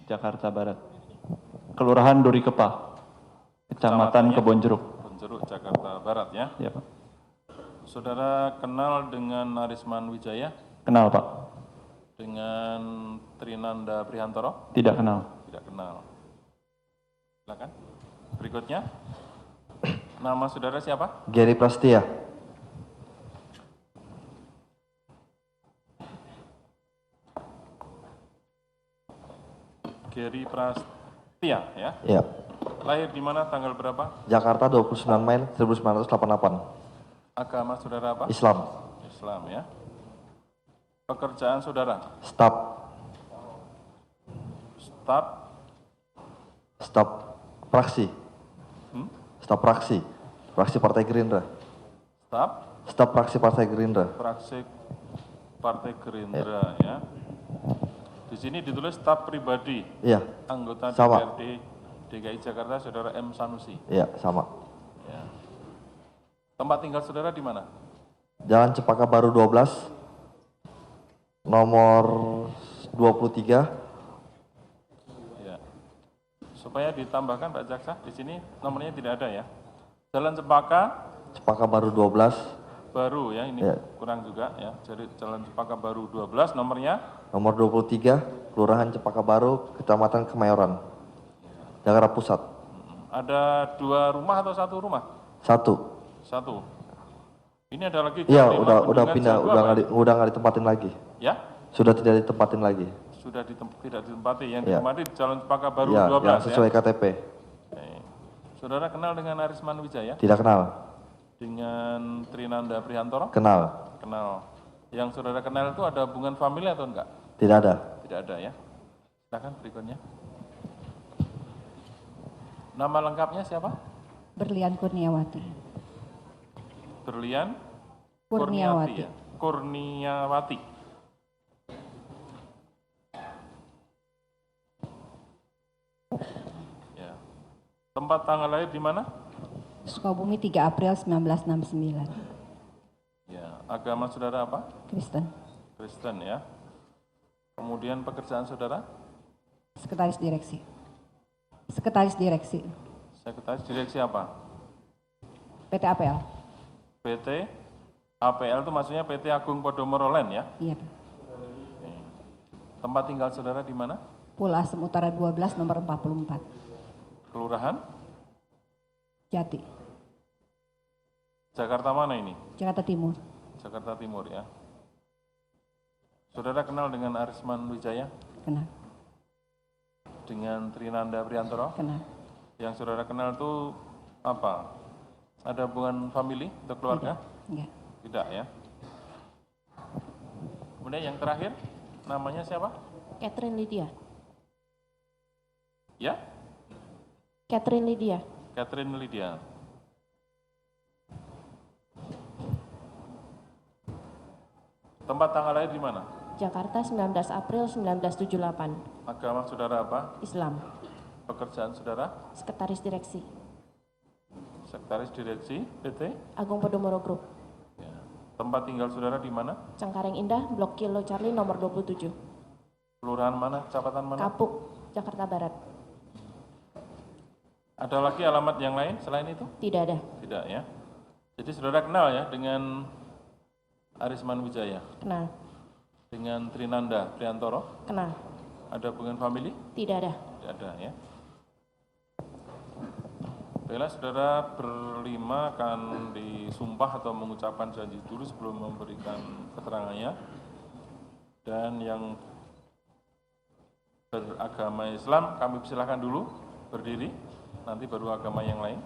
Jakarta Barat. Kelurahan Duri Kepa, Kecamatan Kebonjeruk. Kebonjeruk, Jakarta Barat ya. Ya, Pak. Saudara kenal dengan Arisman Wijaya? Kenal, Pak. Dengan Trinanda Prihantoro? Tidak kenal. Tidak kenal. Silakan. Berikutnya. Nama saudara siapa? Gary Prastia. Gary Prastia ya. Ya. Lahir di mana, tanggal berapa? Jakarta 29 Mei 1988. Agama saudara apa? Islam. Islam ya. Pekerjaan saudara? Staf. Staf. Staf fraksi. Staf fraksi. Fraksi Partai Gerindra. Staf. Staf fraksi Partai Gerindra. Fraksi Partai Gerindra ya. Di sini ditulis staf pribadi. Iya. Anggota Sama. DPRD DKI Jakarta saudara M. Sanusi. Iya, sama. Ya. Tempat tinggal saudara di mana? Jalan Cempaka Baru 12. Nomor 23. Ya. Supaya ditambahkan Pak Jaksa, di sini nomornya tidak ada ya. Jalan Cempaka Cempaka Baru 12. Baru ya, ini Ya. kurang juga ya. Jadi Jalan Cempaka Baru 12 nomornya Nomor 23. Kelurahan Cempaka Baru, Kecamatan Kemayoran. Jakarta Pusat. ada 2 rumah atau 1 rumah? 1. 1. Ini ada lagi Iya, Jam 5 udah Bendungan pindah, Jam 2, udah nggak ditempatin lagi. ya? Sudah tidak ditempatin lagi. Sudah tidak ditempati. Yang Ya. ditempati di Jalan Cempaka Baru Ya, 12 yang sesuai KTP. Oke. Saudara kenal dengan Arisman Wijaya? Tidak kenal. Dengan Trinanda Prihantoro? Kenal. Kenal. Yang saudara kenal itu ada hubungan famili atau enggak? Tidak ada. Tidak ada ya. Silakan berikutnya. Nama lengkapnya siapa? Berlian Kurniawati. Berlian Kurniawati. ya? Kurniawati. Ya. Tempat tanggal lahir di mana? Sukabumi 3 April 1969. Ya. Agama saudara apa? Kristen. Kristen ya. Kemudian pekerjaan saudara? Sekretaris direksi. Sekretaris direksi. Sekretaris direksi apa? PT APL. PT APL itu maksudnya PT Agung Podomoro Land ya? Iya. Oke. Tempat tinggal saudara di mana? Pulau Asem Utara 12 nomor 44. Kelurahan? Jati. Jakarta mana ini? Jakarta Timur. Jakarta Timur ya. Saudara kenal dengan Arisman Wijaya? Kenal. Dengan Trinanda Prihantoro? Kenal. Yang saudara kenal itu apa? Ada hubungan famili atau keluarga? Enggak. Tidak ya. Kemudian yang terakhir, namanya siapa? Catherine Lydia. Ya? Catherine Lydia. Catherine Lydia. Tempat tanggal lahir di mana? Jakarta 19 April 1978. Agama saudara apa? Islam. Pekerjaan saudara? Sekretaris direksi. Sekretaris direksi PT? Agung Podomoro Group. Ya. Tempat tinggal saudara di mana? Cengkareng Indah, Blok Kilo Charlie nomor 27. Kelurahan mana? Kecamatan mana? Kapuk, Jakarta Barat. Ada lagi alamat yang lain selain itu? Tidak ada. Tidak ya. Jadi saudara kenal ya dengan Arisman Wijaya, Kenal. dengan Trinanda Prihantoro? Kenal. Ada hubungan famili? Tidak ada. Tidak ada ya. Baiklah, saudara berlima akan disumpah atau mengucapkan janji dulu sebelum memberikan keterangannya. Dan yang beragama Islam kami persilahkan dulu berdiri, nanti baru agama yang lain.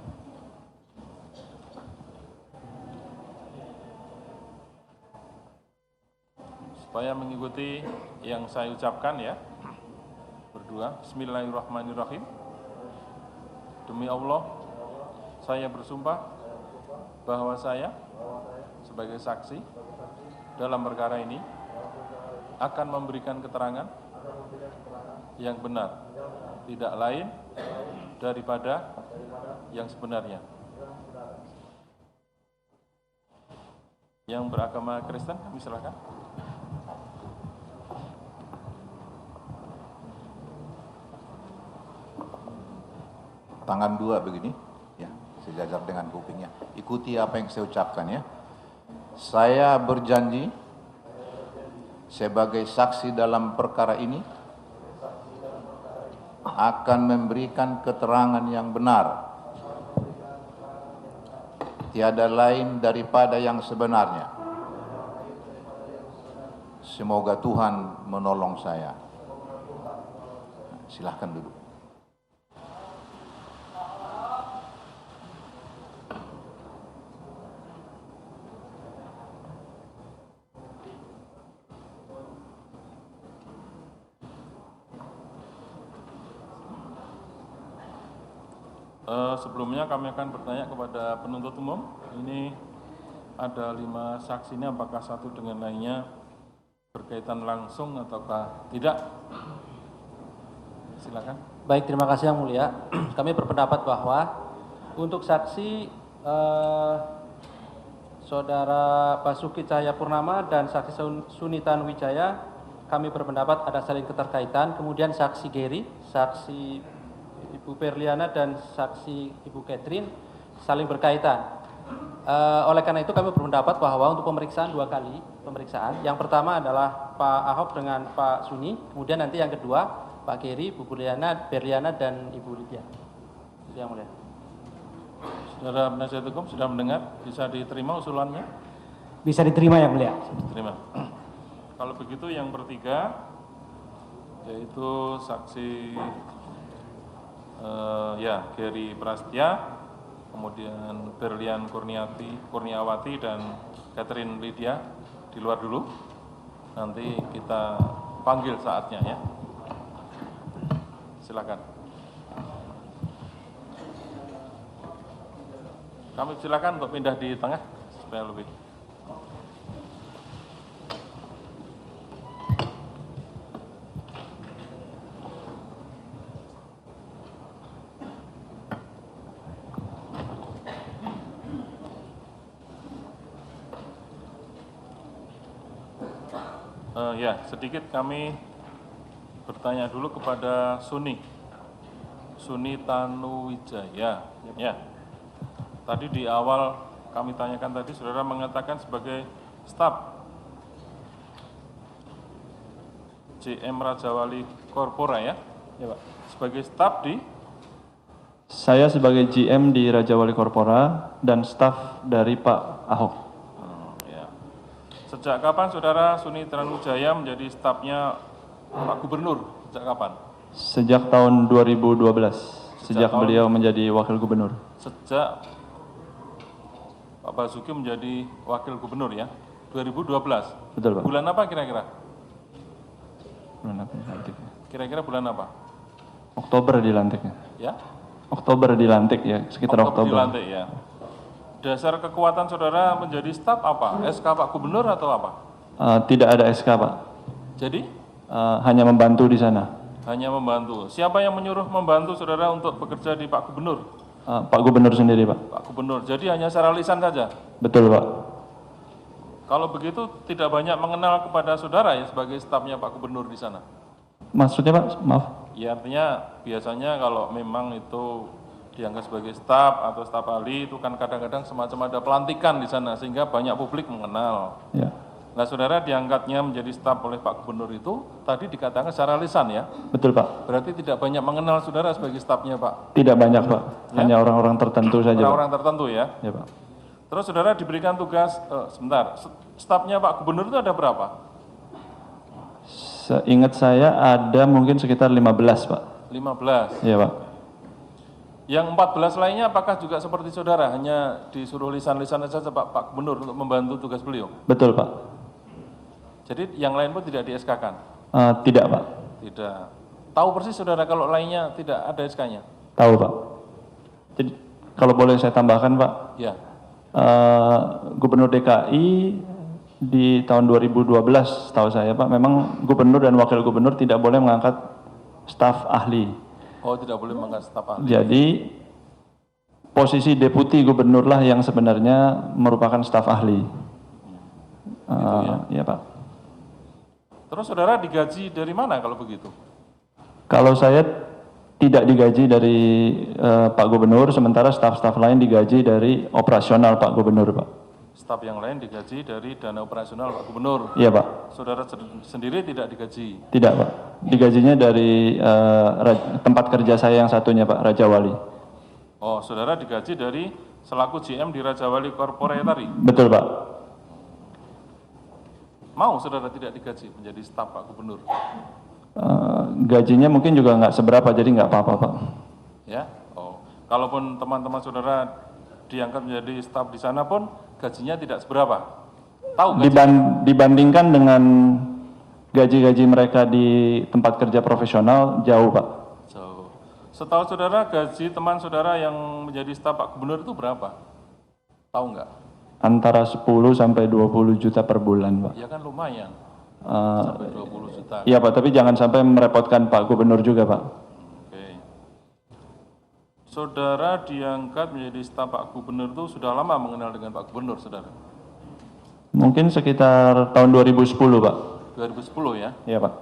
Supaya mengikuti yang saya ucapkan ya, berdua. Bismillahirrahmanirrahim. Demi Allah, saya bersumpah bahwa saya sebagai saksi dalam perkara ini akan memberikan keterangan yang benar, tidak lain daripada yang sebenarnya. Yang beragama Kristen, kami silakan. tangan dua begini, ya, sejajar dengan kupingnya. Ikuti apa yang saya ucapkan ya. Saya berjanji sebagai saksi dalam perkara ini akan memberikan keterangan yang benar, tiada lain daripada yang sebenarnya. Semoga Tuhan menolong saya. Silahkan duduk. Sebelumnya kami akan bertanya kepada penuntut umum. Ini ada 5 saksi ini, apakah satu dengan lainnya berkaitan langsung ataukah tidak? Silakan. Baik, terima kasih Yang Mulia. Kami berpendapat bahwa untuk saksi Saudara Basuki Cahayapurnama dan saksi Sunitan Wijaya, kami berpendapat ada saling keterkaitan. Kemudian saksi Gary, saksi Ibu Berliana dan saksi Ibu Catherine saling berkaitan. Oleh karena itu kami berpendapat bahwa untuk pemeriksaan 2 kali pemeriksaan. Yang pertama adalah Pak Ahok dengan Pak Suni, kemudian nanti yang kedua Pak Gary, Bu Berliana dan Ibu Lydia. Itu yang mulia. Saudara penasihat hukum sudah mendengar, bisa diterima usulannya? Bisa diterima Yang Mulia. Diterima. Kalau begitu yang bertiga, yaitu saksi Gary Prastya, kemudian Berlian Kurniawati dan Catherine Lydia di luar dulu. Nanti kita panggil saatnya ya. Silakan. Kami silakan untuk pindah di tengah supaya lebih. Sedikit kami bertanya dulu kepada Suni Tanuwijaya. Ya. Tadi di awal kami tanyakan tadi, saudara mengatakan sebagai staf JM Rajawali Corpora ya? Ya Pak. Sebagai staf di? Saya sebagai GM di Rajawali Corpora dan staf dari Pak Ahok. Sejak kapan saudara Suni Tanuwijaya menjadi stafnya Pak Gubernur? Sejak kapan? Sejak tahun 2012, sejak beliau menjadi wakil gubernur. Sejak Pak Basuki menjadi wakil gubernur ya? 2012? Betul Pak. Bulan apa kira-kira? Bulan apa dilantiknya? Kira-kira bulan apa? Oktober dilantiknya. Ya? Oktober dilantik ya, sekitar Oktober. Dilantik ya. Dasar kekuatan saudara menjadi staf apa? SK Pak Gubernur atau apa? Tidak ada SK Pak. Jadi? Hanya membantu di sana. Hanya membantu. Siapa yang menyuruh membantu saudara untuk bekerja di Pak Gubernur? Pak Gubernur sendiri Pak. Pak Gubernur. Jadi hanya secara lisan saja? Betul Pak. Kalau begitu tidak banyak mengenal kepada saudara ya sebagai stafnya Pak Gubernur di sana? Maksudnya Pak, maaf? Ya artinya biasanya kalau memang itu dianggap sebagai staf atau staf ahli itu kan kadang-kadang semacam ada pelantikan di sana sehingga banyak publik mengenal. Ya. Nah saudara diangkatnya menjadi staf oleh Pak Gubernur itu tadi dikatakan secara lisan ya? Betul Pak. Berarti tidak banyak mengenal saudara sebagai stafnya Pak? Tidak banyak Pak, hanya orang-orang tertentu saja. Orang-orang tertentu ya? Ya Pak. Terus saudara diberikan tugas, stafnya Pak Gubernur itu ada berapa? Seingat saya ada mungkin sekitar 15 Pak. 15? Iya Pak. Yang 14 lainnya apakah juga seperti saudara, hanya disuruh lisan-lisan saja Pak Gubernur untuk membantu tugas beliau? Betul Pak. Jadi yang lain pun tidak di-SK-kan? Tidak Pak. Tidak. Tahu persis saudara kalau lainnya tidak ada SK-nya? Tahu Pak. Jadi kalau boleh saya tambahkan Pak. Ya. Gubernur DKI di tahun 2012 tahu saya Pak, memang gubernur dan wakil gubernur tidak boleh mengangkat staf ahli. Oh tidak boleh mengangkat staf ahli. Jadi posisi deputi gubernur lah yang sebenarnya merupakan staf ahli. Ya Pak. Terus saudara digaji dari mana kalau begitu? Kalau saya tidak digaji dari Pak Gubernur, sementara staf-staf lain digaji dari operasional Pak Gubernur, Pak. Staf yang lain digaji dari dana operasional Pak Gubernur. Iya, Pak. Saudara sendiri tidak digaji. Tidak, Pak. Digajinya dari tempat kerja saya yang satunya, Pak, Raja Wali. Oh, saudara digaji dari selaku GM di Raja Wali Corporatari. Betul, Pak. Mau saudara tidak digaji menjadi staf Pak Gubernur? Gajinya mungkin juga nggak seberapa, jadi nggak apa-apa, Pak. Ya. Oh, kalaupun teman-teman saudara diangkat menjadi staf di sana pun gajinya tidak seberapa. Tahu gaji? Dibandingkan dengan gaji-gaji mereka di tempat kerja profesional jauh, Pak. So, setahu saudara gaji teman saudara yang menjadi staf Pak Gubernur itu berapa? Tahu nggak? Antara 10 sampai 20 juta per bulan, Pak. Ya kan lumayan. Sampai 20 juta. Iya, Pak, tapi jangan sampai merepotkan Pak Gubernur juga, Pak. Oke. Saudara diangkat menjadi staf Pak Gubernur itu sudah lama mengenal dengan Pak Gubernur, saudara? Mungkin sekitar tahun 2010, Pak. 2010 ya? Iya, Pak.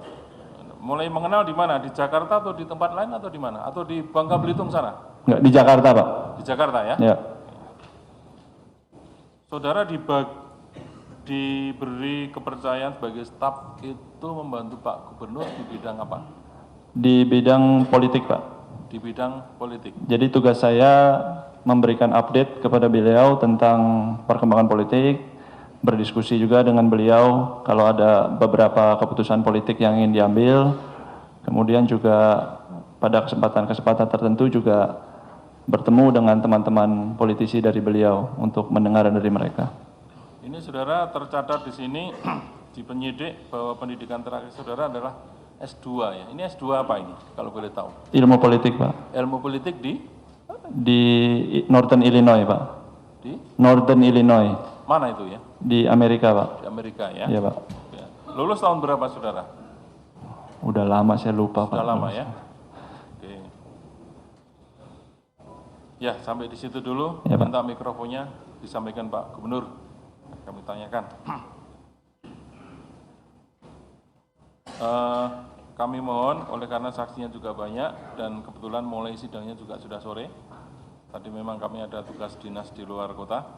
Mulai mengenal di mana? Di Jakarta atau di tempat lain atau di mana? Atau di Bangka Belitung sana? Nggak, di Jakarta, Pak. Di Jakarta ya? Ya. Saudara diberi kepercayaan sebagai staf itu membantu Pak Gubernur di bidang apa? Di bidang politik, Pak. Di bidang politik. Jadi tugas saya memberikan update kepada beliau tentang perkembangan politik, berdiskusi juga dengan beliau kalau ada beberapa keputusan politik yang ingin diambil, kemudian juga pada kesempatan-kesempatan tertentu juga bertemu dengan teman-teman politisi dari beliau untuk mendengar dari mereka. Ini saudara tercatat di sini di penyidik bahwa pendidikan terakhir saudara adalah S2 ya. Ini S2 apa ini kalau boleh tahu? Ilmu politik, Pak. Ilmu politik di Northern Illinois, Pak. di Northern Illinois, mana itu ya? di Amerika, Pak. Di Amerika ya. Iya, Pak. Ya. Lulus tahun berapa saudara? Udah lama saya lupa, Pak. Sudah lama ya. Oke. Ya, sampai di situ dulu. Ya, Pak. Minta mikrofonnya disampaikan Pak Gubernur. Kami tanyakan. Kami mohon, oleh karena saksinya juga banyak dan kebetulan mulai sidangnya juga sudah sore. Tadi memang kami ada tugas dinas di luar kota.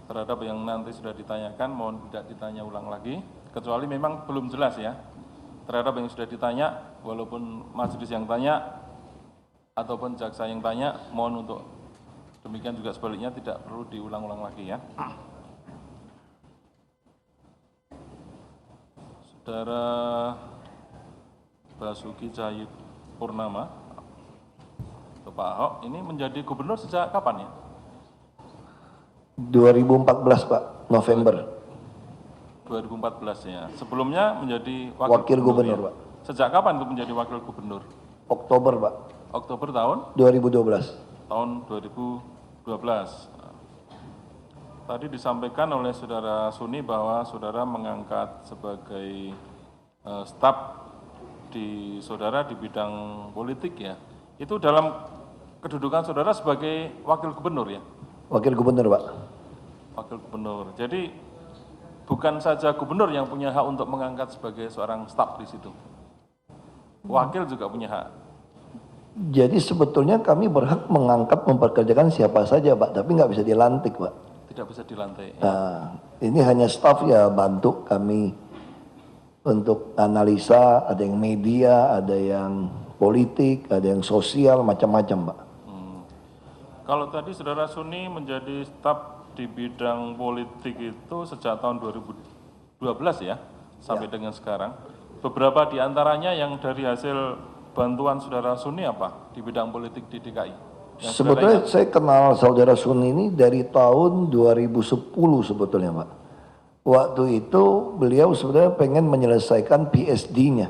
Terhadap yang nanti sudah ditanyakan, mohon tidak ditanya ulang lagi. Kecuali memang belum jelas ya. Terhadap yang sudah ditanya, walaupun majelis yang tanya, ataupun jaksa yang tanya, mohon untuk demikian juga sebaliknya tidak perlu diulang-ulang lagi ya. Saudara Basuki Cahayapurnama atau Pak Ahok ini menjadi gubernur sejak kapan ya? 2014, Pak, November. 2014 ya. Sebelumnya menjadi Wakil Gubernur, ya? Pak. Sejak kapan itu menjadi wakil gubernur? Oktober, Pak, Oktober tahun? 2012. Tahun 2012. Tadi disampaikan oleh saudara Suni bahwa saudara mengangkat sebagai staf di saudara di bidang politik ya. Itu dalam kedudukan saudara sebagai wakil gubernur ya? Wakil Gubernur, Pak. Wakil gubernur. Jadi bukan saja gubernur yang punya hak untuk mengangkat sebagai seorang staf di situ. Wakil juga punya hak. Jadi sebetulnya kami berhak mengangkat memperkerjakan siapa saja, Pak, tapi nggak bisa dilantik, Pak. Tidak bisa dilantik. Nah, ini hanya staf ya bantu kami untuk analisa, ada yang media, ada yang politik, ada yang sosial, macam-macam, Pak. Kalau tadi saudara Suni menjadi staf di bidang politik itu sejak tahun 2012 ya, sampai dengan sekarang. Beberapa di antaranya yang dari hasil bantuan saudara Suni apa di bidang politik di DKI? Sebetulnya saya kenal saudara Suni ini dari tahun 2010 sebetulnya, Pak. Waktu itu beliau sebenarnya pengen menyelesaikan PhD-nya.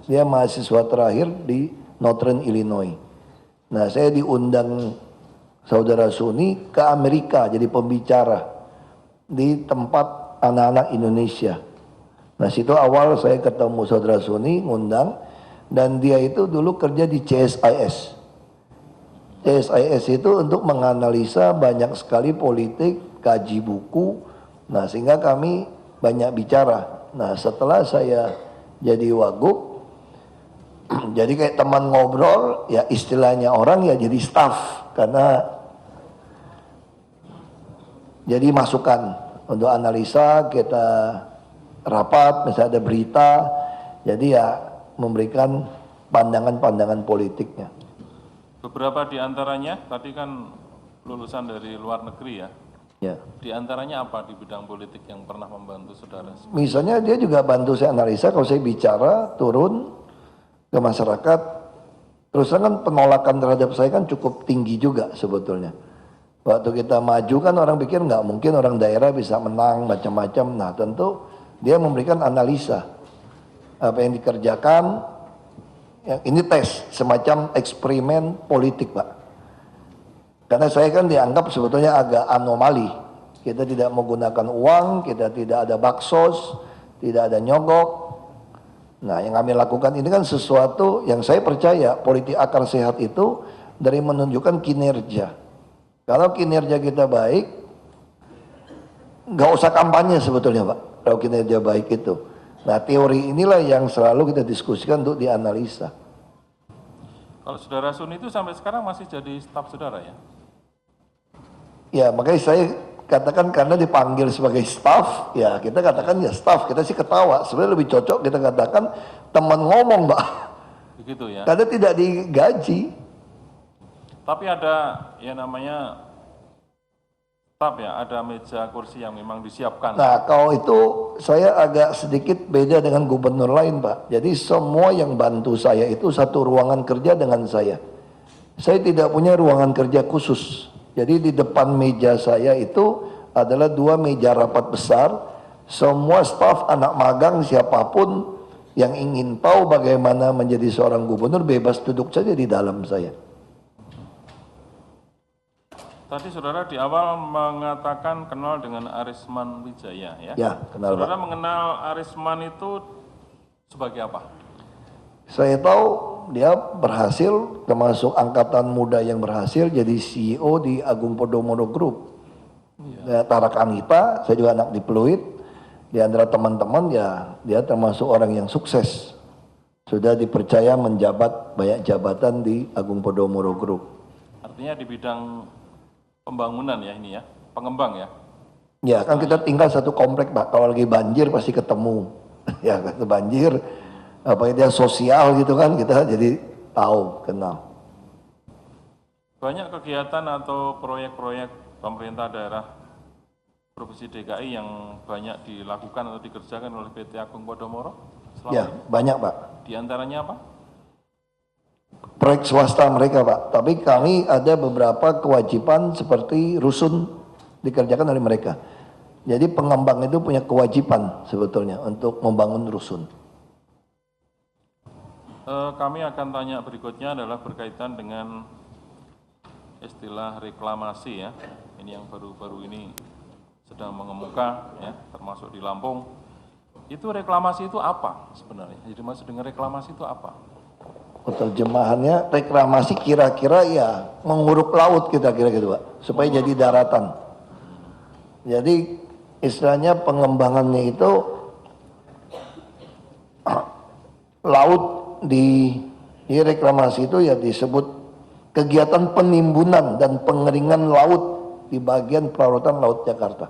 Dia mahasiswa terakhir di Northern Illinois. Nah, saya diundang saudara Suni ke Amerika jadi pembicara di tempat anak-anak Indonesia. Nah, situ awal saya ketemu saudara Suni, ngundang, dan dia itu dulu kerja di CSIS. CSIS itu untuk menganalisa banyak sekali politik, kaji buku, nah sehingga kami banyak bicara. Nah, setelah saya jadi wagub, Jadi kayak teman ngobrol, ya istilahnya orang ya jadi staff, karena jadi masukan untuk analisa, kita rapat, misalnya ada berita, jadi ya memberikan pandangan-pandangan politiknya. Beberapa di antaranya, tadi kan lulusan dari luar negeri ya, Ya. di antaranya apa di bidang politik yang pernah membantu saudara? Misalnya dia juga bantu saya analisa, kalau saya bicara turun ke masyarakat, terus kan penolakan terhadap saya kan cukup tinggi juga sebetulnya. Waktu kita maju kan orang pikir nggak mungkin orang daerah bisa menang macam-macam. Nah tentu dia memberikan analisa apa yang dikerjakan. Ya, ini tes semacam eksperimen politik, Pak. Karena saya kan dianggap sebetulnya agak anomali. Kita tidak menggunakan uang, kita tidak ada baksos, tidak ada nyogok. Nah, yang kami lakukan ini kan sesuatu yang saya percaya politik akar sehat itu dari menunjukkan kinerja. Kalau kinerja kita baik, nggak usah kampanye sebetulnya, Pak. Kalau kinerja baik itu. Nah, teori inilah yang selalu kita diskusikan untuk dianalisa. Kalau saudara Suni itu sampai sekarang masih jadi staf saudara ya? Ya, makanya saya katakan karena dipanggil sebagai staff, ya kita katakan ya staff, kita sih ketawa. Sebenarnya lebih cocok kita katakan teman ngomong, Pak. Begitu ya? Karena tidak digaji. Tapi ada ya namanya staf ya, ada meja kursi yang memang disiapkan. Nah, kalau itu saya agak sedikit beda dengan gubernur lain, Pak. Jadi semua yang bantu saya itu satu ruangan kerja dengan saya. Saya tidak punya ruangan kerja khusus. Jadi di depan meja saya itu adalah 2 meja rapat besar. Semua staf, anak magang, siapapun yang ingin tahu bagaimana menjadi seorang gubernur bebas duduk saja di dalam saya. Tadi saudara di awal mengatakan kenal dengan Arisman Wijaya ya? Ya, kenal, Saudara Pak. mengenal Arisman itu sebagai apa? Saya tahu dia berhasil, termasuk angkatan muda yang berhasil jadi CEO di Agung Podomoro Group. Ya, Tarak Anita, saya juga anak di Pluit. Di antara teman-teman ya dia termasuk orang yang sukses. Sudah dipercaya menjabat banyak jabatan di Agung Podomoro Group. Artinya di bidang pembangunan ya ini ya, pengembang ya? Ya kan kita tinggal satu komplek, Pak. Kalau lagi banjir pasti ketemu. Ya kan banjir, apa dia sosial gitu kan, kita jadi tahu, kenal. Banyak kegiatan atau proyek-proyek pemerintah daerah Provinsi DKI yang banyak dilakukan atau dikerjakan oleh PT Agung Podomoro selama Ya ini? banyak, Pak. Di antaranya apa? Proyek swasta mereka, Pak. Tapi kami ada beberapa kewajiban seperti rusun dikerjakan oleh mereka. Jadi pengembang itu punya kewajiban sebetulnya untuk membangun rusun. Kami akan tanya berikutnya adalah berkaitan dengan istilah reklamasi ya. Ini yang baru-baru ini sedang mengemuka ya, termasuk di Lampung. Itu reklamasi itu apa sebenarnya? Jadi maksud dengan reklamasi itu apa? Terjemahannya reklamasi kira-kira ya menguruk laut kita kira-kira gitu, Pak, supaya jadi daratan. Jadi istilahnya pengembangannya itu laut di reklamasi itu ya disebut kegiatan penimbunan dan pengeringan laut di bagian pelautan Laut Jakarta.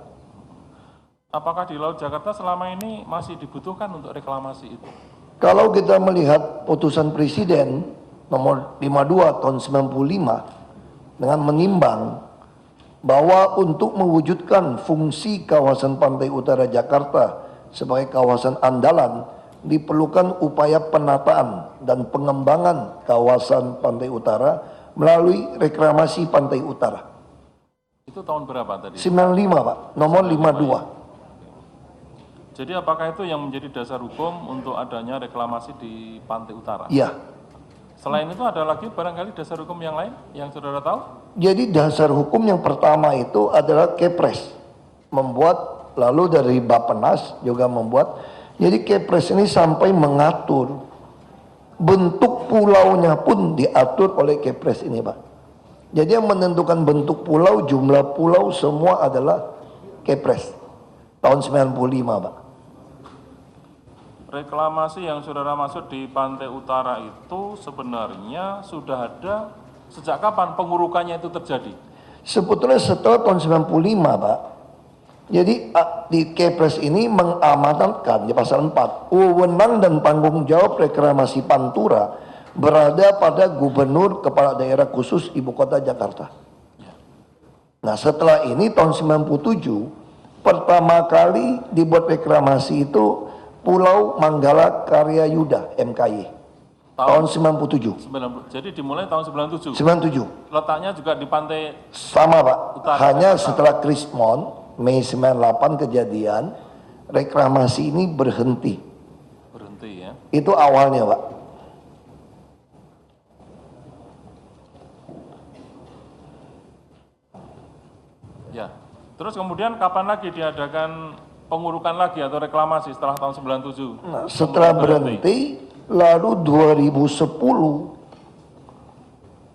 Apakah di Laut Jakarta selama ini masih dibutuhkan untuk reklamasi itu? Kalau kita melihat putusan Presiden nomor 52 tahun 95 dengan menimbang bahwa untuk mewujudkan fungsi kawasan pantai utara Jakarta sebagai kawasan andalan diperlukan upaya penataan dan pengembangan kawasan pantai utara melalui reklamasi pantai utara. Itu tahun berapa tadi? 95, Pak, nomor 52. Jadi apakah itu yang menjadi dasar hukum untuk adanya reklamasi di pantai utara? Iya. Selain itu ada lagi barangkali dasar hukum yang lain yang saudara tahu? Jadi dasar hukum yang pertama itu adalah Kepres. Membuat, lalu dari Bappenas juga membuat. Jadi Kepres ini sampai mengatur bentuk pulaunya pun diatur oleh Kepres ini, Pak. Jadi yang menentukan bentuk pulau, jumlah pulau semua adalah Kepres. Tahun 95, Pak. reklamasi yang saudara maksud di Pantai Utara itu sebenarnya sudah ada sejak kapan pengurukannya itu terjadi? Sebetulnya setelah tahun 95 Pak. Jadi di Kepres ini mengamanatkan di pasal 4, wewenang dan tanggung jawab reklamasi Pantura berada pada Gubernur Kepala Daerah Khusus Ibu Kota Jakarta. Nah setelah ini tahun 97 pertama kali dibuat reklamasi itu Pulau Manggala Karya Yuda MKY tahun 97. Jadi dimulai tahun 97. 97 Letaknya juga di pantai sama Pak. Utara, Hanya Jakarta. setelah Krismon Mei 98 kejadian reklamasi ini berhenti. berhenti ya. Itu awalnya Pak. Ya. Terus kemudian kapan lagi diadakan pengurukan lagi atau reklamasi setelah tahun 97? Nah, setelah berhenti, lalu 2010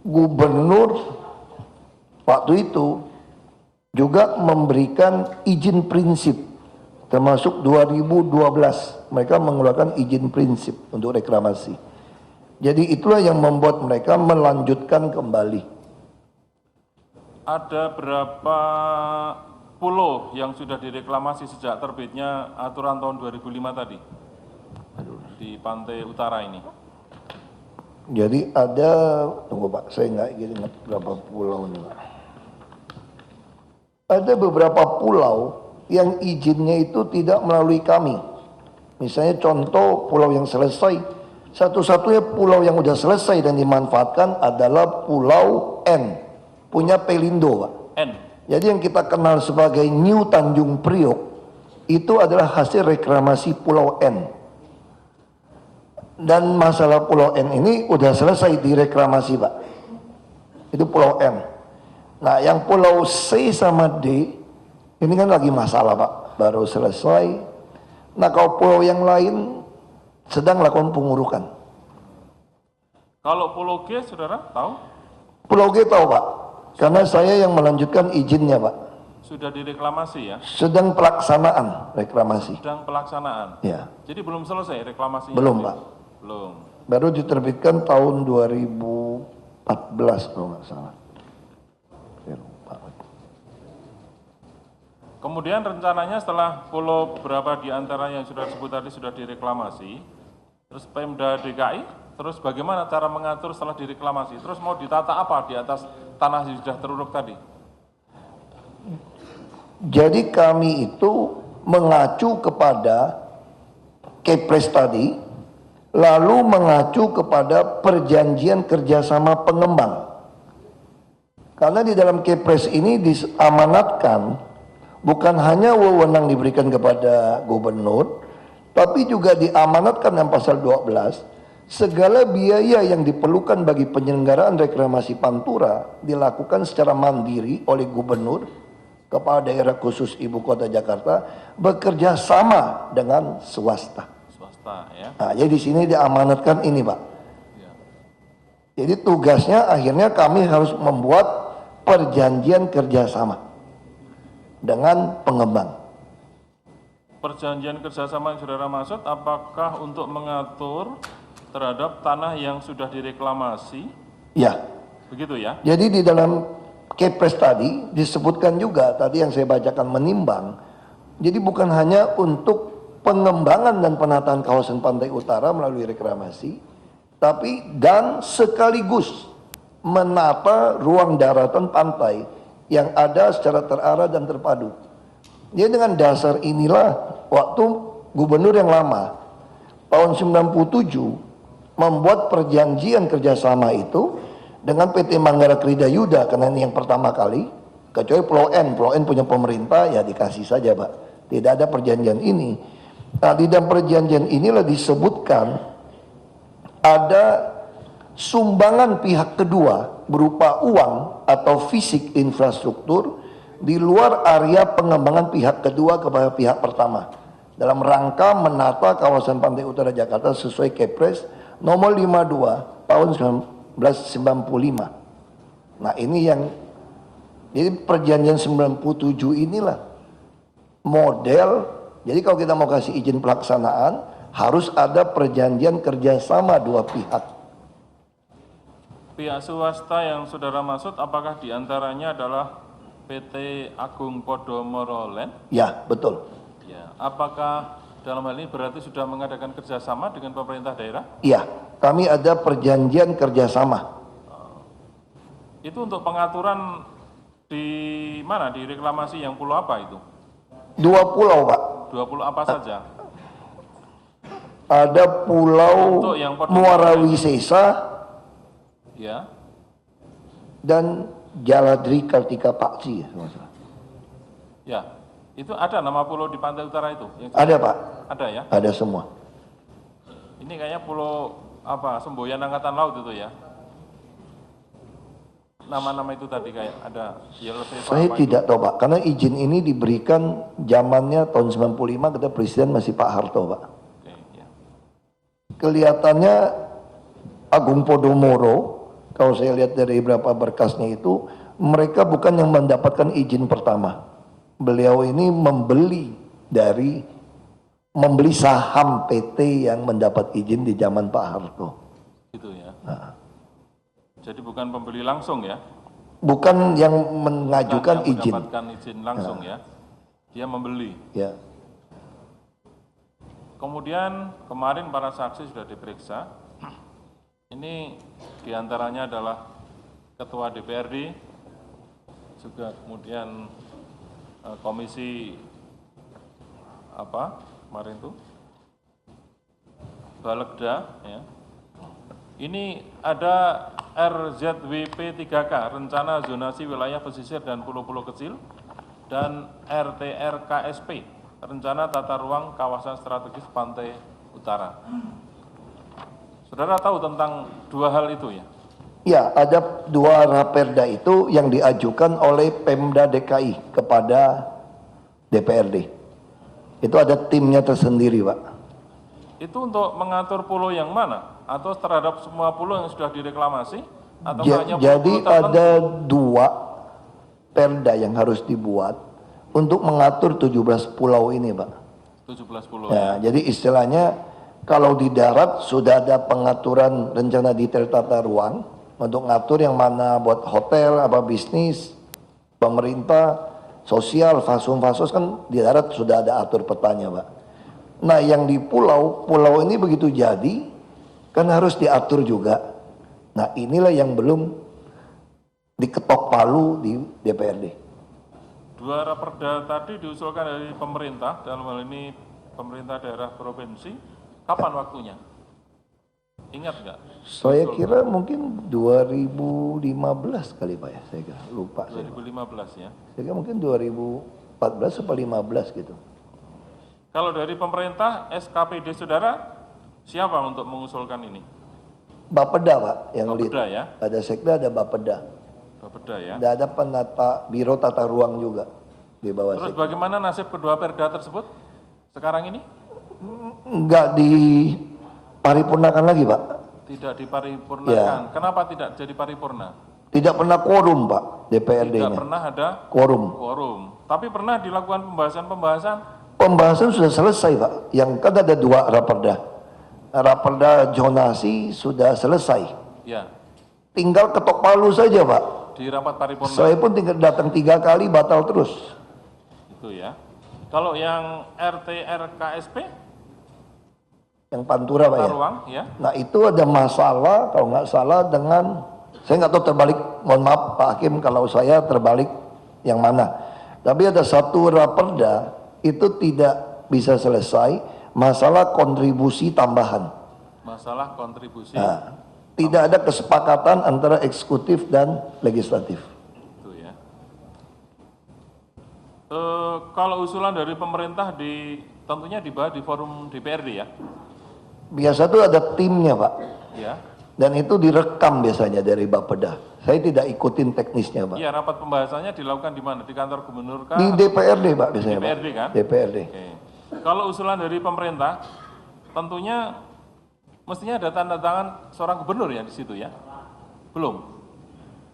gubernur waktu itu juga memberikan izin prinsip, termasuk 2012 mereka mengeluarkan izin prinsip untuk reklamasi. Jadi itulah yang membuat mereka melanjutkan kembali. Ada berapa pulau yang sudah direklamasi sejak terbitnya aturan tahun 2005 tadi di Pantai Utara ini? Jadi ada, tunggu Pak, saya nggak ingat berapa pulau ini Pak. Ada beberapa pulau yang izinnya itu tidak melalui kami. Misalnya contoh pulau yang selesai, satu-satunya pulau yang sudah selesai dan dimanfaatkan adalah Pulau N, punya Pelindo Pak. N. Jadi yang kita kenal sebagai New Tanjung Priok itu adalah hasil reklamasi Pulau N. Dan masalah Pulau N ini udah selesai direklamasi Pak. Itu Pulau N. Nah yang Pulau C sama D ini kan lagi masalah Pak, baru selesai. Nah kalau pulau yang lain sedang lakukan pengurukan. Kalau Pulau G, saudara tahu? Pulau G tahu Pak, karena saya yang melanjutkan izinnya Pak. Sudah direklamasi ya? Sedang pelaksanaan reklamasi. Sedang pelaksanaan. Ya, Jadi belum selesai reklamasinya? belum Pak. Belum. Baru diterbitkan tahun 2014 kalau nggak salah. Saya lupa. Kemudian rencananya setelah pulau berapa di antara yang sudah disebut tadi sudah direklamasi, terus Pemda DKI, terus bagaimana cara mengatur setelah direklamasi? Terus mau ditata apa di atas tanah yang sudah teruruk tadi? Jadi kami itu mengacu kepada Kepres tadi, lalu mengacu kepada perjanjian kerjasama pengembang. Karena di dalam Kepres ini diamanatkan bukan hanya wewenang diberikan kepada gubernur, tapi juga diamanatkan dalam pasal 12, segala biaya yang diperlukan bagi penyelenggaraan reklamasi Pantura dilakukan secara mandiri oleh gubernur, kepala daerah khusus Ibu Kota Jakarta, bekerja sama dengan swasta. Swasta ya. Nah, jadi di sini diamanatkan ini Pak. Ya. Jadi tugasnya akhirnya kami harus membuat perjanjian kerjasama dengan pengembang. Perjanjian kerjasama yang saudara maksud apakah untuk mengatur terhadap tanah yang sudah direklamasi? Ya, Begitu ya? jadi di dalam Kepres tadi disebutkan juga tadi yang saya bacakan menimbang. Jadi bukan hanya untuk pengembangan dan penataan kawasan pantai utara melalui reklamasi, tapi dan sekaligus menata ruang daratan pantai yang ada secara terarah dan terpadu. Jadi dengan dasar inilah waktu gubernur yang lama tahun 97 membuat perjanjian kerjasama itu dengan PT Manggala Krida Yuda, karena ini yang pertama kali, kecuali Pulau N punya pemerintah ya dikasih saja Pak, tidak ada perjanjian ini. Nah di dalam perjanjian inilah disebutkan ada sumbangan pihak kedua berupa uang atau fisik infrastruktur di luar area pengembangan pihak kedua kepada pihak pertama dalam rangka menata kawasan pantai utara Jakarta sesuai Kepres nomor 52 tahun 1995. Nah ini yang jadi perjanjian 97 inilah model. Jadi kalau kita mau kasih izin pelaksanaan harus ada perjanjian kerjasama dua pihak. Pihak swasta yang saudara maksud apakah diantaranya adalah PT Agung Podomoro Land? Ya, betul. Ya. Apakah dalam hal ini berarti sudah mengadakan kerjasama dengan pemerintah daerah? Iya, kami ada perjanjian kerjasama. Itu untuk pengaturan di mana? Di reklamasi yang pulau apa itu? 2 pulau, Pak. 2 pulau apa saja? Ada pulau Untuk yang Muara Wisesa Ya. dan Jaladri Kartika Paksi. Ya. Itu ada nama pulau di pantai utara itu? Ada, Pak. Ada ya? Ada semua. Ini kayaknya pulau apa? Semboyan Angkatan Laut itu ya? Nama-nama itu tadi kayak ada Yellow River Saya apa tidak tahu, Pak, karena izin ini diberikan zamannya tahun 95 ketika presiden masih Pak Harto, Pak. Oke, ya. Kelihatannya Agung Podomoro, kalau saya lihat dari beberapa berkasnya itu, mereka bukan yang mendapatkan izin pertama. Beliau ini membeli saham PT yang mendapat izin di zaman Pak Harto. Gitu ya. Jadi bukan pembeli langsung ya? Bukan yang mengajukan Bukan yang izin. mendapatkan izin langsung ya? Dia membeli. Ya. Kemudian kemarin para saksi sudah diperiksa. Ini diantaranya adalah Ketua DPRD, juga kemudian komisi apa kemarin itu Balegda ya. Ini ada RZWP 3K, Rencana Zonasi Wilayah Pesisir dan Pulau-Pulau Kecil, dan RTRKSP, Rencana Tata Ruang Kawasan Strategis Pantai Utara. Saudara tahu tentang dua hal itu ya? Ya, ada 2 raperda itu yang diajukan oleh Pemda DKI kepada DPRD. Itu ada timnya tersendiri, Pak. Itu untuk mengatur pulau yang mana? Atau terhadap semua pulau yang sudah direklamasi? Atau hanya Jadi pulau-pulau tertentu? ada 2 perda yang harus dibuat untuk mengatur 17 pulau ini, Pak. 17 pulau Ya, jadi istilahnya kalau di darat sudah ada pengaturan rencana detail tata ruang untuk ngatur yang mana buat hotel, apa bisnis, pemerintah, sosial, fasos kan di darat sudah ada atur petanya, Pak. Nah, yang di pulau ini begitu jadi kan harus diatur juga. Nah, inilah yang belum diketok palu di DPRD. Dua raperda tadi diusulkan dari pemerintah, dalam hal ini pemerintah daerah provinsi. Kapan waktunya? Ingat nggak? Saya kira mungkin 2015 kali, Pak ya, saya kira. Lupa saya. 2015 ya. Saya kira mungkin 2014 atau 15 gitu. Kalau dari pemerintah, SKPD saudara, siapa untuk mengusulkan ini? Bapeda, Pak, yang lead. Bapeda ya? Ada sekda, ada Bapeda. Bapeda ya. Dan ada Biro Tata Ruang juga di bawah Terus sekda. bagaimana nasib kedua perda tersebut sekarang ini? Enggak diparipurnakan lagi, Pak. Tidak diparipurnakan. Ya. Kenapa tidak jadi paripurna? Tidak pernah quorum, Pak, Tidak DPRD-nya. pernah ada Quorum. quorum. Tapi pernah dilakukan pembahasan-pembahasan. Pembahasan sudah selesai, Pak. Yang kan ada 2 raperda. Raperda zonasi sudah selesai. Ya, Tinggal ketok palu saja, Pak. di rapat paripurna. Saya pun tinggal datang 3 kali batal terus. Itu ya. Kalau yang RTRKSP, Yang Pantura, Pak tata ya. ruang ya. Nah, itu ada masalah kalau nggak salah dengan, saya nggak tahu terbalik, mohon maaf Pak Hakim kalau saya terbalik yang mana. Tapi ada satu raperda itu tidak bisa selesai masalah kontribusi tambahan. Masalah kontribusi. Nah, tidak ada kesepakatan antara eksekutif dan legislatif. Itu ya. Kalau usulan dari pemerintah tentunya dibahas di forum DPRD ya. Biasa tuh ada timnya, Pak. Ya. Dan itu direkam biasanya dari Bapeda. Saya tidak ikutin teknisnya, Pak. Iya, rapat pembahasannya dilakukan di mana? Di kantor gubernur kah? Di DPRD, Pak, biasanya, Pak. DPRD kan? DPRD. Oke. Kalau usulan dari pemerintah, tentunya mestinya ada tanda tangan seorang gubernur ya di situ ya? Belum?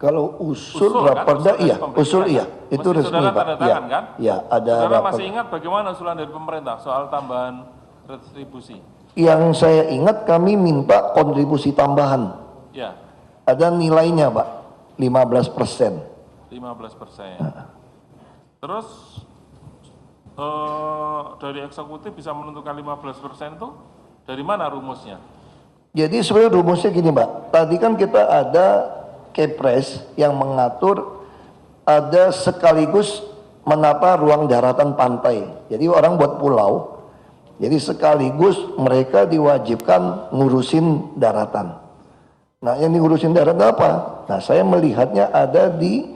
Kalau usul Usul, kan? raperda, Usul dari iya, pemerintah, usul kan? iya, itu Mesti resmi, saudara Pak. tanda Iya, tangan, kan? iya, ada Saudara raperda. masih ingat bagaimana usulan dari pemerintah soal tambahan retribusi? Yang saya ingat kami minta kontribusi tambahan. Ya, Ada nilainya Pak, 15%. 15%. Terus dari eksekutif bisa menentukan 15% itu dari mana rumusnya? Jadi sebenarnya rumusnya gini Pak, tadi kan kita ada Kepres yang mengatur ada sekaligus menata ruang daratan pantai. Jadi orang buat pulau, jadi sekaligus mereka diwajibkan ngurusin daratan. Nah yang ngurusin daratan apa? Nah saya melihatnya ada di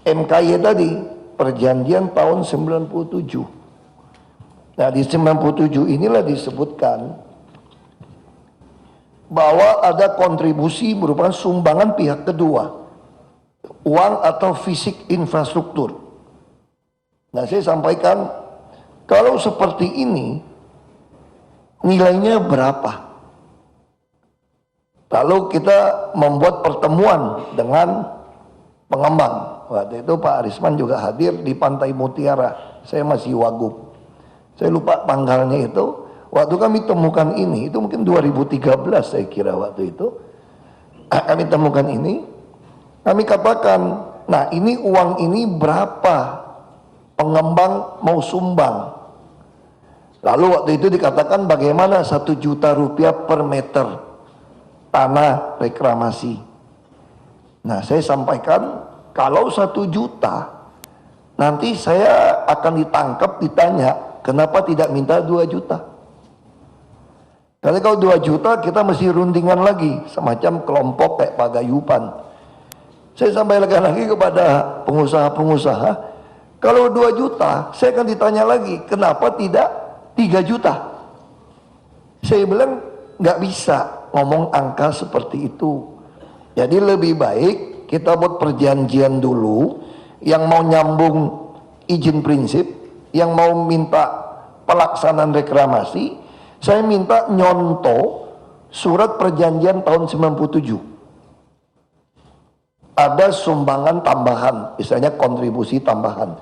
MKY tadi, perjanjian tahun 97. Nah di 97 inilah disebutkan bahwa ada kontribusi merupakan sumbangan pihak kedua, uang atau fisik infrastruktur. Nah saya sampaikan, kalau seperti ini nilainya berapa? Lalu kita membuat pertemuan dengan pengembang. Waktu itu Pak Arisman juga hadir di Pantai Mutiara. Saya masih wagub. Saya lupa tanggalnya itu. Waktu kami temukan ini, itu mungkin 2013 saya kira waktu itu. Kami temukan ini. Kami katakan, nah ini uang ini berapa pengembang mau sumbang. Lalu waktu itu dikatakan bagaimana 1 juta rupiah per meter tanah reklamasi. Nah saya sampaikan kalau 1 juta nanti saya akan ditangkap ditanya kenapa tidak minta 2 juta. Karena kalau 2 juta kita mesti rundingan lagi semacam kelompok kayak pagayupan. Saya sampaikan lagi kepada pengusaha-pengusaha, kalau 2 juta saya akan ditanya lagi kenapa tidak 3 juta. Saya bilang nggak bisa ngomong angka seperti itu. Jadi lebih baik kita buat perjanjian dulu, yang mau nyambung izin prinsip, yang mau minta pelaksanaan reklamasi, saya minta nyontoh surat perjanjian tahun 97. Ada sumbangan tambahan, misalnya kontribusi tambahan.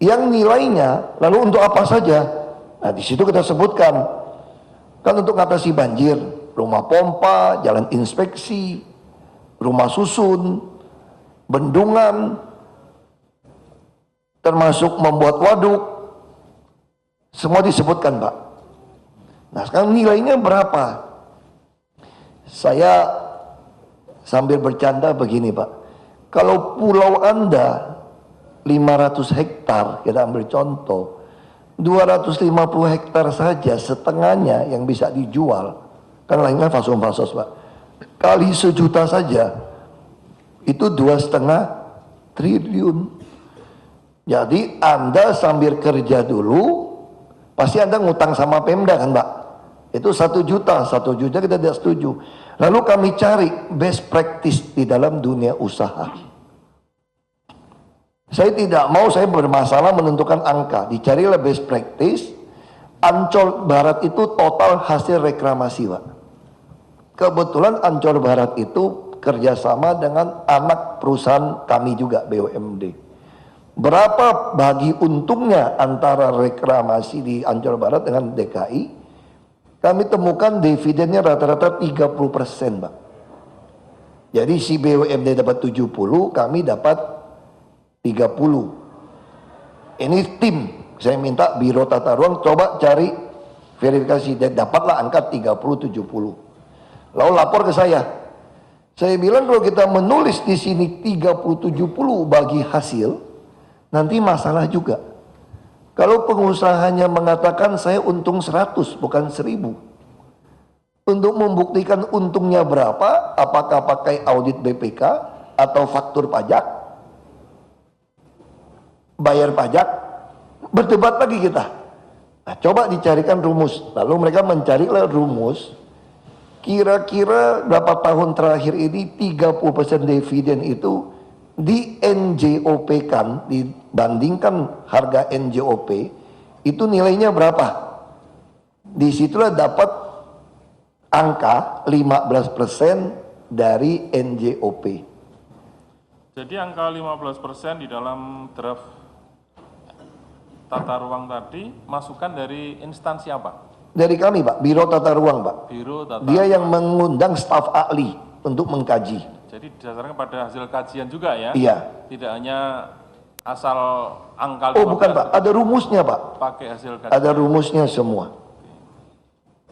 Yang nilainya, lalu untuk apa saja? Nah di situ kita sebutkan, kan untuk mengatasi banjir, rumah pompa, jalan inspeksi, rumah susun, bendungan, termasuk membuat waduk, semua disebutkan Pak. Nah sekarang nilainya berapa? Saya sambil bercanda begini Pak, kalau pulau Anda 500 hektar, kita ambil contoh, 250 hektar saja setengahnya yang bisa dijual, kan lainnya fasos-fasos Pak, kali 1 juta saja, itu 2,5 triliun. Jadi Anda sambil kerja dulu, pasti Anda ngutang sama Pemda kan Pak, itu 1 juta kita tidak setuju. Lalu kami cari best practice di dalam dunia usaha. Saya tidak mau saya bermasalah menentukan angka, dicarilah best practice. Ancol Barat itu total hasil reklamasi Pak. Kebetulan Ancol Barat itu kerjasama dengan anak perusahaan kami juga, BUMD. Berapa bagi untungnya antara reklamasi di Ancol Barat dengan DKI? Kami temukan dividennya rata-rata 30% Pak. Jadi si BUMD dapat 70, kami dapat 30. Ini tim, saya minta Biro Tata Ruang coba cari verifikasi, dan dapatlah angka 30-70. Lalu lapor ke saya. Saya bilang kalau kita menulis di sini 30-70 bagi hasil, nanti masalah juga. Kalau pengusahanya mengatakan saya untung 100 bukan 1000. Untuk membuktikan untungnya berapa, apakah pakai audit BPK atau faktur pajak, bayar pajak, berdebat lagi kita. Nah, coba dicarikan rumus. Lalu mereka mencarilah rumus. Kira-kira berapa tahun terakhir ini 30% dividen itu di NJOP kan, dibandingkan harga NJOP itu nilainya berapa? Disitulah dapat angka 15% dari NJOP. Jadi angka 15% di dalam draft tata ruang tadi masukan dari instansi apa? Dari kami Pak, Biro Tata Ruang Pak. Biro Tata. Dia yang mengundang staf ahli untuk mengkaji. Jadi didasarkan pada hasil kajian juga ya? Iya. Tidak hanya asal angka Oh bukan 15 Pak, ada rumusnya Pak. pakai hasil kajian. Ada rumusnya semua.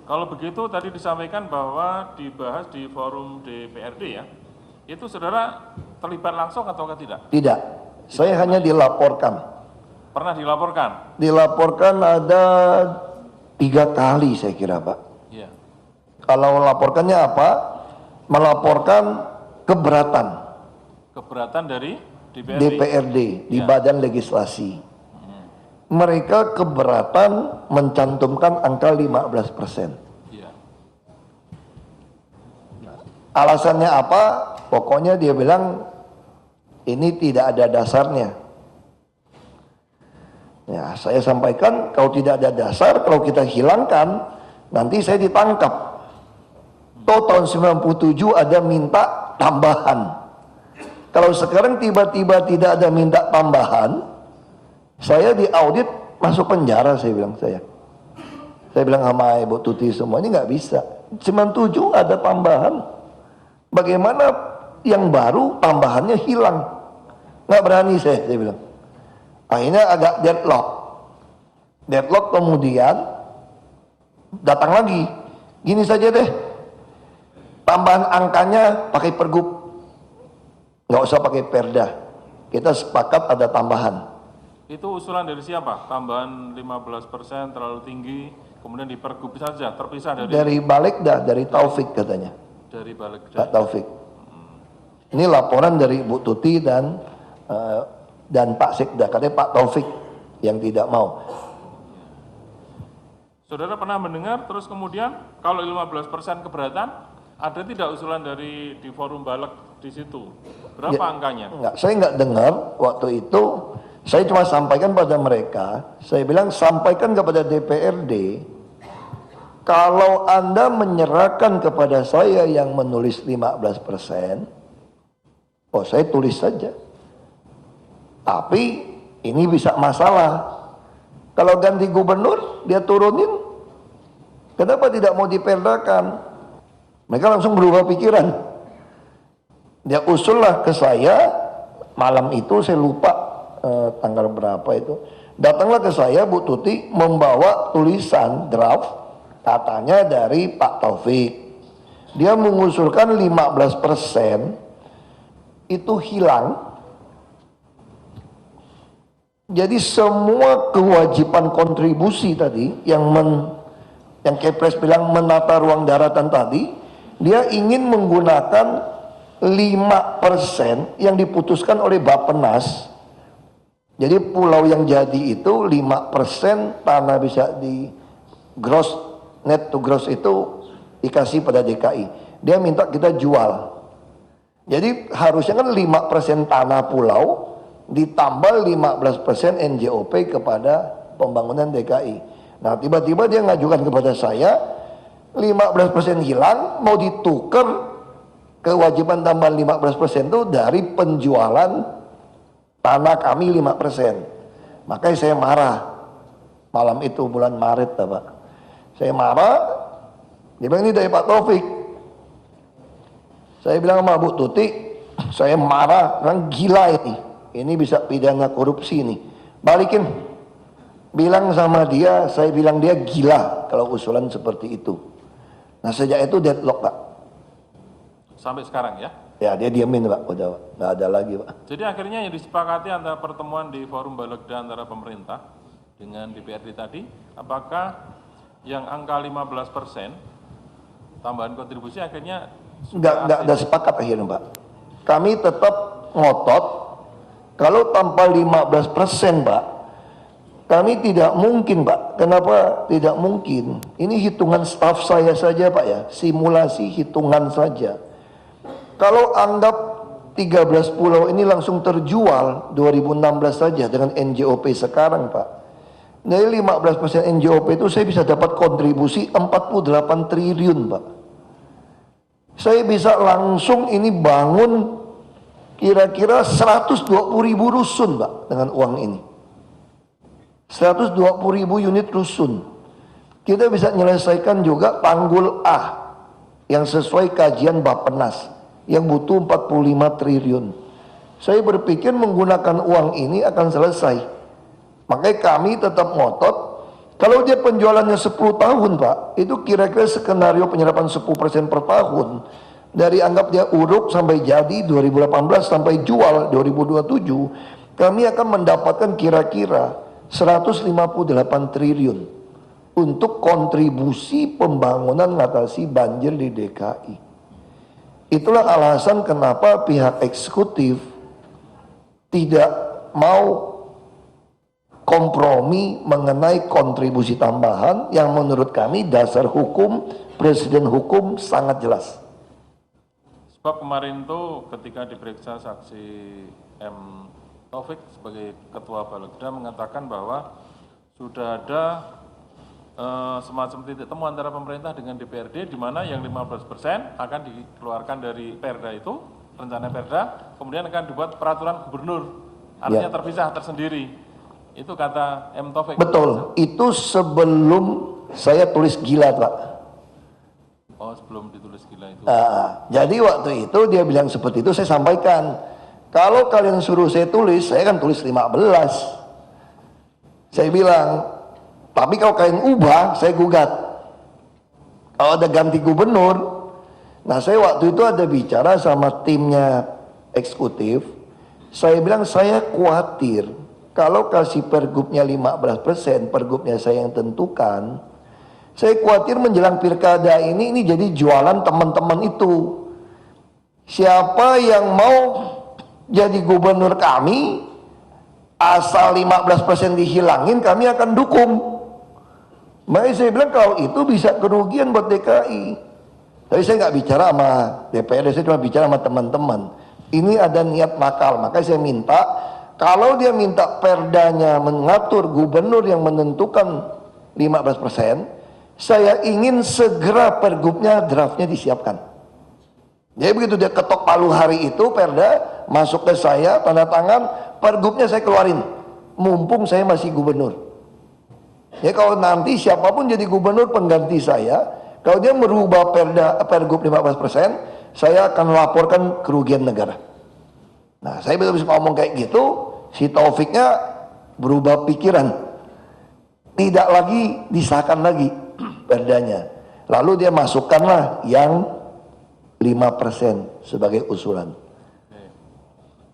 Kalau begitu tadi disampaikan bahwa dibahas di forum DPRD ya, itu saudara terlibat langsung atau tidak? Tidak, saya hanya dilaporkan. Pernah dilaporkan? Dilaporkan ada 3 kali saya kira Pak. Iya. Kalau laporkannya apa? Melaporkan keberatan Keberatan dari DPRD? DPRD di Badan Legislasi. Mereka keberatan mencantumkan angka 15%. Iya. Alasannya apa? Pokoknya dia bilang ini tidak ada dasarnya. Ya, saya sampaikan kalau tidak ada dasar, kalau kita hilangkan, nanti saya ditangkap. Toh tahun 97 ada minta tambahan. Kalau sekarang tiba-tiba tidak ada minta tambahan, saya diaudit masuk penjara, saya bilang saya. Saya bilang sama Ibu Tuti semua, ini nggak bisa. 97 ada tambahan. Bagaimana yang baru tambahannya hilang? Nggak berani saya bilang. Akhirnya agak deadlock. Deadlock kemudian datang lagi. Gini saja deh. Tambahan angkanya pakai pergub. Nggak usah pakai perda. Kita sepakat ada tambahan. Itu usulan dari siapa? Tambahan 15% terlalu tinggi, kemudian di pergub saja, terpisah Dari Balegda, dari Taufik katanya. dari balik Pak Taufik. Ini laporan dari Bu Tuti dan Pak Sekda, katanya Pak Taufik yang tidak mau. Saudara pernah mendengar terus kemudian kalau 15% keberatan, ada tidak usulan dari di forum Baleg di situ? Berapa angkanya? Enggak, saya nggak dengar waktu itu. Saya cuma sampaikan pada mereka, saya bilang sampaikan kepada DPRD, kalau Anda menyerahkan kepada saya yang menulis 15%, oh saya tulis saja. Tapi ini bisa masalah. Kalau ganti gubernur, dia turunin. Kenapa tidak mau diperdakan? Mereka langsung berubah pikiran. Dia usullah ke saya, malam itu saya lupa tanggal berapa itu. Datanglah ke saya Bu Tuti membawa tulisan draft, katanya dari Pak Taufik. Dia mengusulkan 15% itu hilang. Jadi semua kewajiban kontribusi tadi yang Kepres bilang menata ruang daratan tadi, dia ingin menggunakan 5% yang diputuskan oleh Bappenas. Jadi pulau yang jadi itu 5% tanah bisa di gross, net to gross itu dikasih pada DKI. Dia minta kita jual. Jadi harusnya kan 5% tanah pulau ditambah 15% NJOP kepada pembangunan DKI. Nah tiba-tiba dia ngajukan kepada saya 15% hilang, mau ditukar kewajiban tambahan 15% itu dari penjualan tanah kami 5%. Makanya saya marah. Malam itu bulan Maret Pak. Saya marah. Dia bilang ini dari Pak Taufik. Saya bilang sama Bu Tuti, saya marah, orang gila ini. Ini bisa pidana korupsi nih. Balikin. Bilang sama dia, saya bilang dia gila kalau usulan seperti itu. Nah sejak itu deadlock Pak. Sampai sekarang ya? Ya dia diamin Pak, udah nggak ada lagi Pak. Jadi akhirnya yang disepakati antara pertemuan di forum Balegda antara pemerintah dengan DPRD tadi, apakah yang angka 15% tambahan kontribusi akhirnya Nggak ada sepakat akhirnya Pak. Kami tetap ngotot kalau tanpa 15% Pak, kami tidak mungkin Pak. Kenapa tidak mungkin? Ini hitungan staf saya saja Pak ya, simulasi hitungan saja. Kalau anggap 13 pulau ini langsung terjual 2016 saja dengan NJOP sekarang Pak. Dari 15% NJOP itu saya bisa dapat kontribusi 48 triliun Pak. Saya bisa langsung ini bangun kira-kira 120.000 rusun Pak dengan uang ini. 120.000 unit rusun. Kita bisa menyelesaikan juga tanggul A yang sesuai kajian Bappenas yang butuh 45 triliun. Saya berpikir menggunakan uang ini akan selesai. Makanya kami tetap ngotot, kalau dia penjualannya 10 tahun Pak, itu kira-kira skenario penyerapan 10% per tahun. Dari anggap dia uruk sampai jadi 2018 sampai jual 2027, kami akan mendapatkan kira-kira 158 triliun untuk kontribusi pembangunan mengatasi banjir di DKI. Itulah alasan kenapa pihak eksekutif tidak mau kompromi mengenai kontribusi tambahan yang menurut kami dasar hukum, presiden hukum sangat jelas. Sebab kemarin tuh ketika diperiksa saksi M. Taufik sebagai Ketua Balegda mengatakan bahwa sudah ada semacam titik temu antara pemerintah dengan DPRD di mana yang 15% akan dikeluarkan dari Perda itu, rencana Perda, kemudian akan dibuat peraturan gubernur, artinya terpisah tersendiri. Itu kata M. Taufik. Betul, itu sebelum saya tulis gila Pak. Oh, sebelum ditulis gila itu. Jadi waktu itu dia bilang seperti itu, saya sampaikan, kalau kalian suruh saya tulis, saya kan tulis 15. Saya bilang, tapi kalau kalian ubah, saya gugat. Kalau ada ganti gubernur, nah saya waktu itu ada bicara sama timnya eksekutif, saya bilang saya khawatir, kalau kasih pergubnya 15%, pergubnya saya yang tentukan, saya khawatir menjelang pilkada ini jadi jualan teman-teman itu. Siapa yang mau jadi gubernur kami, asal 15% dihilangin, kami akan dukung. Makanya saya bilang kalau itu bisa kerugian buat DKI. Tapi saya nggak bicara sama DPRD, saya cuma bicara sama teman-teman. Ini ada niat nakal, makanya saya minta, kalau dia minta perdanya mengatur gubernur yang menentukan 15%, saya ingin segera pergubnya, draftnya disiapkan. Jadi begitu dia ketok palu hari itu, perda masuk ke saya, tanda tangan, pergubnya saya keluarin. Mumpung saya masih gubernur. Ya kalau nanti siapapun jadi gubernur pengganti saya, kalau dia merubah pergub 15%, saya akan laporkan kerugian negara. Nah saya betul-betul ngomong kayak gitu, si Taufiknya berubah pikiran. Tidak lagi disahkan lagi perdanya. Lalu dia masukkanlah yang 5% sebagai usulan. Oke.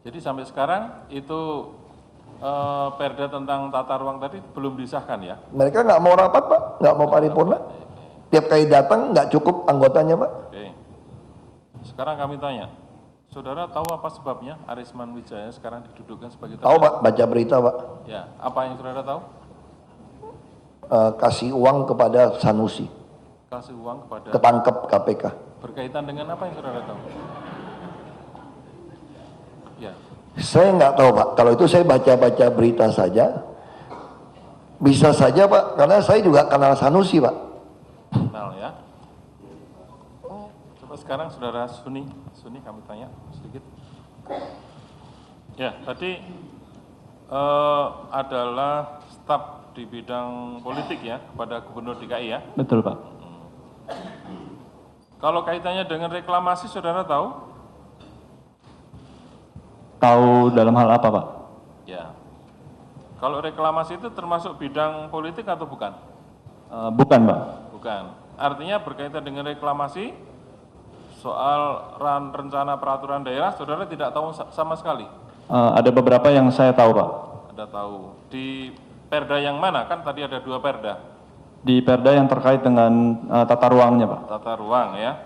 Jadi sampai sekarang itu perda tentang tata ruang tadi belum disahkan ya? Mereka nggak mau rapat Pak, nggak mau paripurna. Tiap kali datang nggak cukup anggotanya Pak. Oke. Sekarang kami tanya, saudara tahu apa sebabnya Arisman Wijaya sekarang didudukan sebagai Tahu Pak, baca berita Pak. Ya, apa yang saudara tahu? Kasih uang kepada Sanusi, Kasih uang kepada ketangkep KPK. berkaitan dengan apa yang saudara tahu? Ya, Saya nggak tahu Pak, kalau itu saya baca-baca berita saja. Bisa saja Pak, karena saya juga kenal Sanusi Pak. kenal ya. Coba sekarang saudara Suni kami tanya sedikit. Ya, tadi adalah staf di bidang politik ya kepada Gubernur DKI ya. Betul Pak. Kalau kaitannya dengan reklamasi saudara tahu? Tahu dalam hal apa Pak? Ya. Kalau reklamasi itu termasuk bidang politik atau bukan? Bukan Pak. Bukan. Artinya berkaitan dengan reklamasi soal rencana peraturan daerah saudara tidak tahu sama sekali? Ada beberapa yang saya tahu Pak. Ada tahu. Di perda yang mana? Kan tadi ada 2 perda. Di perda yang terkait dengan tata ruangnya Pak. Tata ruang ya.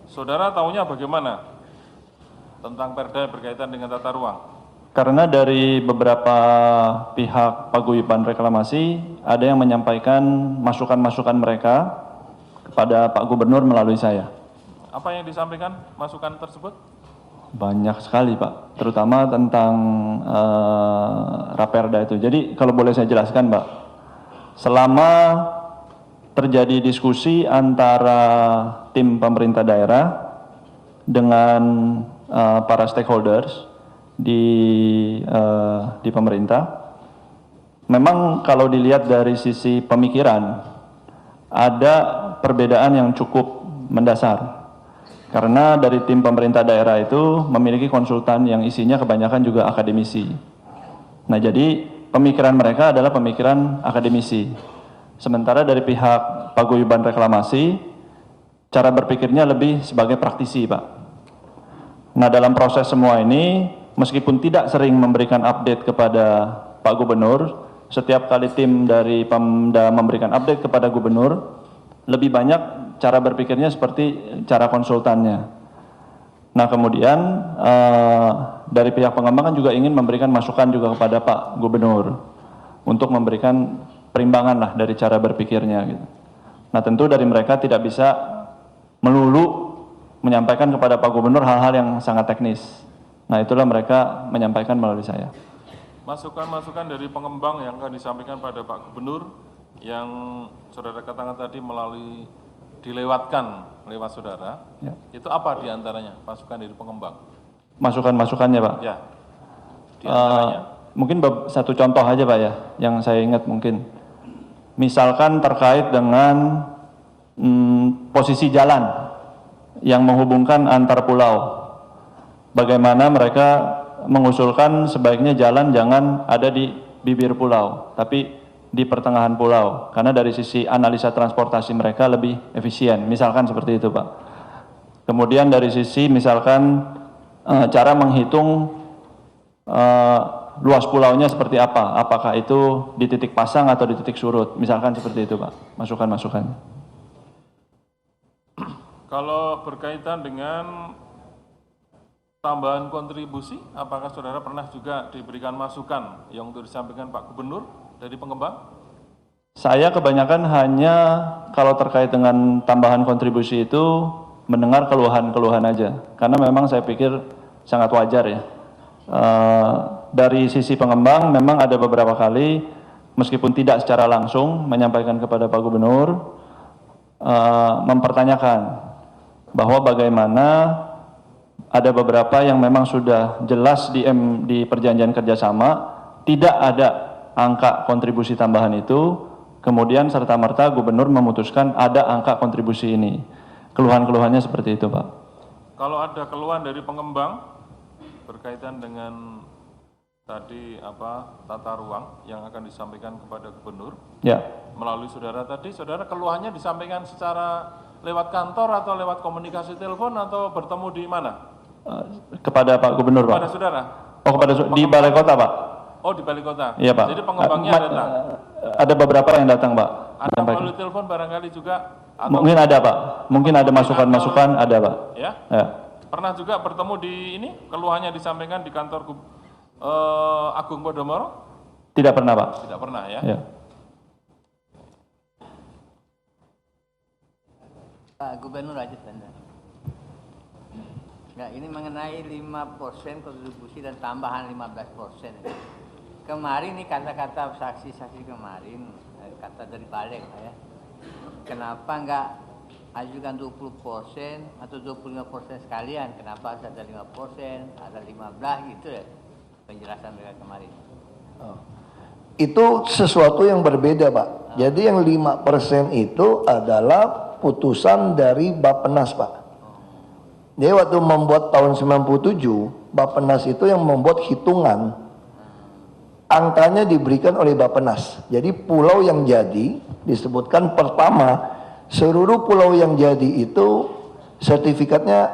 Saudara tahunya bagaimana tentang perda berkaitan dengan tata ruang? Karena dari beberapa pihak paguyuban reklamasi ada yang menyampaikan masukan-masukan mereka kepada Pak Gubernur melalui saya. Apa yang disampaikan masukan tersebut? Banyak sekali Pak, terutama tentang raperda itu. Jadi kalau boleh saya jelaskan Pak, selama terjadi diskusi antara tim pemerintah daerah dengan para stakeholders di pemerintah, memang kalau dilihat dari sisi pemikiran, ada perbedaan yang cukup mendasar. Karena dari tim pemerintah daerah itu memiliki konsultan yang isinya kebanyakan juga akademisi. Nah, jadi pemikiran mereka adalah pemikiran akademisi. Sementara dari pihak Paguyuban Reklamasi, cara berpikirnya lebih sebagai praktisi, Pak. Nah, dalam proses semua ini, meskipun tidak sering memberikan update kepada Pak Gubernur, setiap kali tim dari Pemda memberikan update kepada Gubernur, lebih banyak cara berpikirnya seperti cara konsultannya. Nah, kemudian dari pihak pengembang kan juga ingin memberikan masukan juga kepada Pak Gubernur untuk memberikan perimbangan lah dari cara berpikirnya gitu. Nah, tentu dari mereka tidak bisa melulu menyampaikan kepada Pak Gubernur hal-hal yang sangat teknis. Nah, itulah mereka menyampaikan melalui saya. Masukan-masukan dari pengembang yang akan disampaikan pada Pak Gubernur yang saudara katakan tadi melalui dilewatkan lewat saudara, Ya. itu apa diantaranya masukan dari pengembang? Masukan-masukannya, Pak. Ya, diantaranya. Mungkin satu contoh aja, Pak, ya, yang saya ingat mungkin. Misalkan terkait dengan posisi jalan yang menghubungkan antar pulau. Bagaimana mereka mengusulkan sebaiknya jalan jangan ada di bibir pulau, tapi di pertengahan pulau. Karena dari sisi analisa transportasi mereka lebih efisien. Misalkan seperti itu, Pak. Kemudian dari sisi misalkan cara menghitung luas pulaunya seperti apa, apakah itu di titik pasang atau di titik surut, misalkan seperti itu, Pak, masukan-masukan. Kalau berkaitan dengan tambahan kontribusi, apakah saudara pernah juga diberikan masukan yang untuk disampaikan Pak Gubernur dari pengembang? Saya kebanyakan hanya kalau terkait dengan tambahan kontribusi itu mendengar keluhan-keluhan aja, karena memang saya pikir sangat wajar ya. Dari sisi pengembang memang ada beberapa kali meskipun tidak secara langsung menyampaikan kepada Pak Gubernur mempertanyakan bahwa bagaimana ada beberapa yang memang sudah jelas di perjanjian kerjasama tidak ada angka kontribusi tambahan itu, kemudian serta-merta Gubernur memutuskan ada angka kontribusi ini. Keluhan-keluhannya seperti itu, Pak. Kalau ada keluhan dari pengembang berkaitan dengan tadi tata ruang yang akan disampaikan kepada Gubernur Ya. melalui saudara tadi, saudara keluhannya disampaikan secara lewat kantor atau lewat komunikasi telepon atau bertemu di mana? Kepada Pak Gubernur, Pak. Kepada saudara? Oh, di Balai Kota, Pak. Oh, di Balai Kota? Iya, Pak. Jadi pengembangnya datang? Ada beberapa yang datang, Pak. Ada melalui telepon barangkali juga? Atau Mungkin ada, Pak. Mungkin ada masukan-masukan, ada, Pak. Ya? Ya. Pernah juga bertemu di ini, keluhannya disampaikan di kantor Agung Podomoro? Tidak pernah, Pak. Tidak pernah ya? Ya. Pak Gubernur aja sebentar. Nah, ini mengenai 5% kontribusi dan tambahan 15%. Kemarin nih kata-kata saksi-saksi kemarin, kata dari balik ya. Kenapa enggak ajukan 20% atau 25% sekalian? Kenapa harus ada 5%, ada 15 gitu ya? Penjelasan mereka kemarin. Itu sesuatu yang berbeda, Pak. Jadi yang 5% itu adalah putusan dari Bappenas, Pak. Jadi waktu membuat tahun 97, Bappenas itu yang membuat hitungan, angkanya diberikan oleh Bappenas. Jadi pulau yang jadi disebutkan pertama, seluruh pulau yang jadi itu sertifikatnya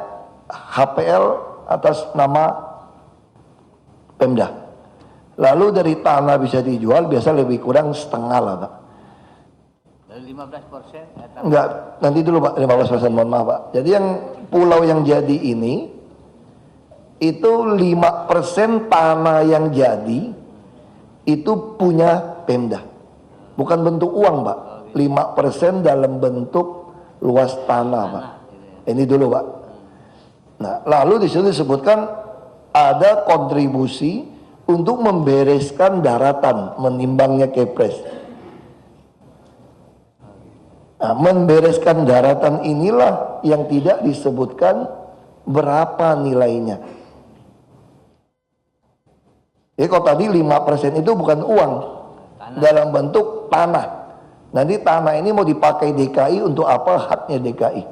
HPL atas nama Pemda. Lalu dari tanah bisa dijual biasa lebih kurang setengah lah, Pak. Dari 15%? Enggak, nanti dulu Pak, 15%, mohon maaf Pak. Jadi yang pulau yang jadi ini, itu 5% tanah yang jadi, itu punya Pemda. Bukan bentuk uang Pak, 5% dalam bentuk luas tanah Pak. Ini dulu Pak. Nah, lalu di situ disebutkan ada kontribusi untuk membereskan daratan, menimbangnya kepres. Nah, membereskan daratan inilah yang tidak disebutkan berapa nilainya. Jadi kalau tadi 5% itu bukan uang, dalam bentuk tanah. Nanti tanah ini mau dipakai DKI untuk apa, haknya DKI.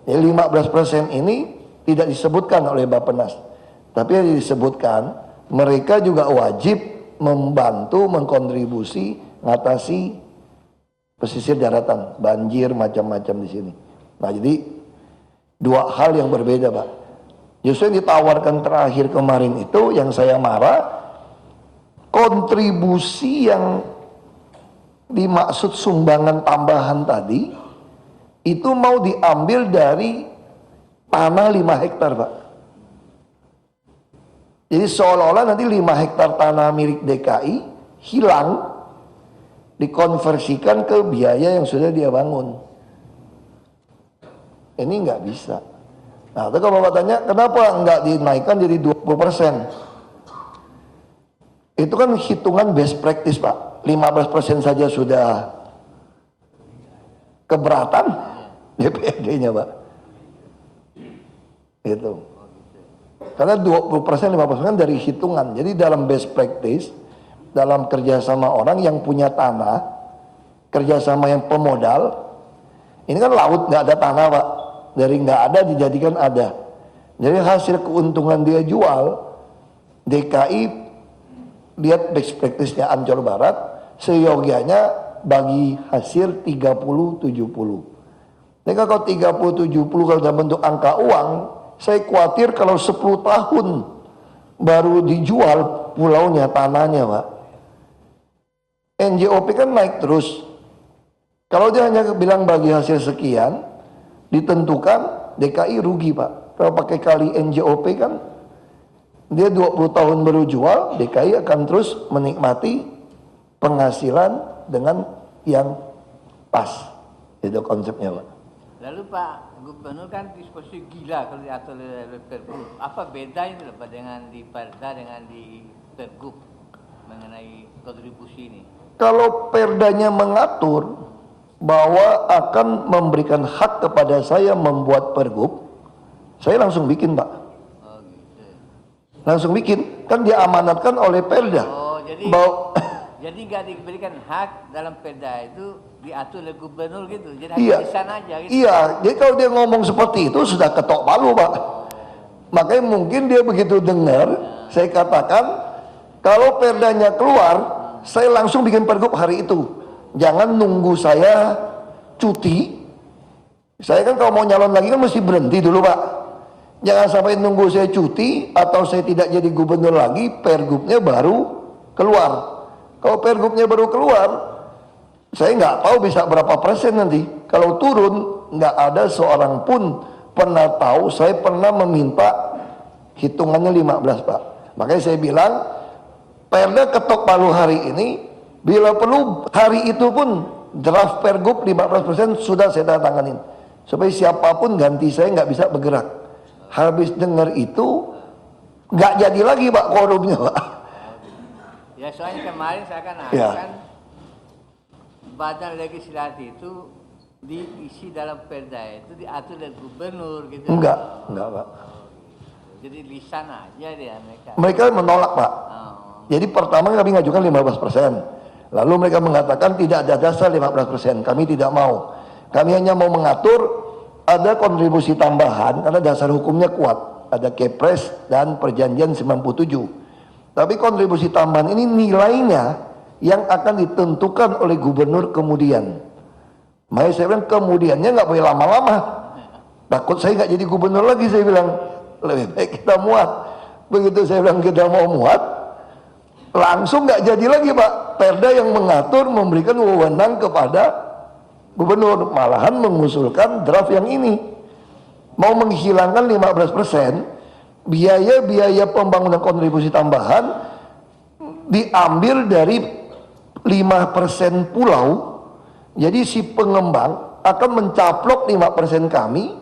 Jadi 15% ini tidak disebutkan oleh Bappenas. Tapi yang disebutkan, mereka juga wajib membantu, mengkontribusi, ngatasi pesisir daratan, banjir, macam-macam di sini. Nah jadi dua hal yang berbeda, Pak. Justru yang ditawarkan terakhir kemarin itu yang saya marah, kontribusi yang dimaksud sumbangan tambahan tadi itu mau diambil dari tanah 5 hektar, Pak. Jadi seolah-olah nanti 5 hektar tanah milik DKI hilang, dikonversikan ke biaya yang sudah dia bangun. Ini nggak bisa. Nah, itu kalau Bapak tanya, kenapa nggak dinaikkan jadi 20%? Itu kan hitungan best practice, Pak. 15% saja sudah keberatan DPRD-nya, Pak. Itu. Karena 20%, 15% dari hitungan. Jadi dalam best practice, dalam kerjasama orang yang punya tanah, kerjasama yang pemodal, ini kan laut nggak ada tanah, Pak. Dari nggak ada dijadikan ada. Jadi hasil keuntungan dia jual, DKI lihat best practice-nya Ancol Barat, seyogianya bagi hasil 30-70. Jadi kalau 30-70 kalau dalam bentuk angka uang, saya khawatir kalau 10 tahun baru dijual pulaunya, tanahnya, Pak. NJOP kan naik terus. Kalau dia hanya bilang bagi hasil sekian, ditentukan DKI rugi, Pak. Kalau pakai kali NJOP kan dia 20 tahun baru jual, DKI akan terus menikmati penghasilan dengan yang pas. Itu konsepnya, Pak. Lalu Pak Gubernur kan disposisi gila kalau diatur oleh Pergub. Apa bedanya Pak dengan di Perda dengan di Pergub mengenai kontribusi ini? Kalau Perdanya mengatur bahwa akan memberikan hak kepada saya membuat Pergub, saya langsung bikin, Pak. Oh gitu. Langsung bikin, kan dia amanatkan oleh Perda. Oh jadi bahwa jadi nggak diberikan hak dalam Perda itu diatur oleh Gubernur gitu. Jadi iya, di sana aja gitu. iya. Jadi kalau dia ngomong seperti itu sudah ketok palu, Pak. Makanya mungkin dia begitu dengar, saya katakan kalau Perdanya keluar, saya langsung bikin Pergub hari itu. Jangan nunggu saya cuti. Saya kan kalau mau nyalon lagi kan mesti berhenti dulu, Pak. Jangan sampai nunggu saya cuti atau saya tidak jadi gubernur lagi, Pergubnya baru keluar. Kalau Pergubnya baru keluar, saya nggak tahu bisa berapa persen nanti. Kalau turun, nggak ada seorang pun pernah tahu. Saya pernah meminta hitungannya 15, Pak. Makanya saya bilang, Perda ketok palu hari ini. Bila perlu hari itu pun draft Pergub 15% sudah saya tanda tanganin. Supaya siapapun ganti saya nggak bisa bergerak. Habis dengar itu nggak jadi lagi, Pak, korupnya, Pak. Ya soalnya kemarin saya kan Ya. kan badan legislatif itu diisi dalam Perda itu diatur oleh Gubernur gitu. Enggak, Pak. Jadi lisan aja dia mereka. Mereka menolak, Pak. Oh. Jadi pertama kami ngajukan 15%. Lalu mereka mengatakan tidak ada dasar 15%. Kami tidak mau. Kami hanya mau mengatur ada kontribusi tambahan karena dasar hukumnya kuat. Ada Kepres dan Perjanjian 97. Tapi kontribusi tambahan ini nilainya yang akan ditentukan oleh gubernur kemudian. Makanya saya bilang kemudiannya nggak boleh lama-lama. Takut saya nggak jadi gubernur lagi, saya bilang. Lebih baik kita muat. Begitu saya bilang kita mau muat, langsung nggak jadi lagi, Pak. Perda yang mengatur memberikan wewenang kepada gubernur, malahan mengusulkan draft yang ini mau menghilangkan 15%, biaya-biaya pembangunan kontribusi tambahan diambil dari 5% pulau. Jadi si pengembang akan mencaplok 5% kami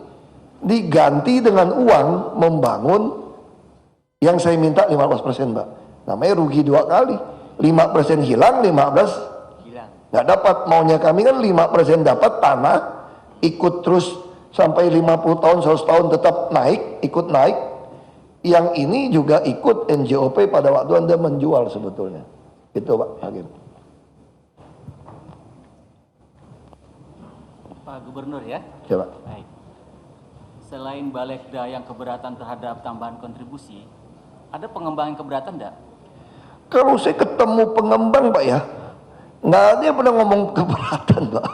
diganti dengan uang membangun yang saya minta 15%, Pak. Namanya rugi dua kali. 5% hilang, 15 Hilang. nggak dapat. Maunya kami kan 5% dapat tanah, ikut terus sampai 50 tahun, 100 tahun tetap naik, ikut naik. Yang ini juga ikut NJOP pada waktu Anda menjual sebetulnya. Itu, Pak Hakim. Pak Gubernur ya. Ya, Pak. Baik. Selain Balegda yang keberatan terhadap tambahan kontribusi, ada pengembang yang keberatan enggak? Kalau saya ketemu pengembang Pak ya, nggak ada yang pernah ngomong keberatan Pak.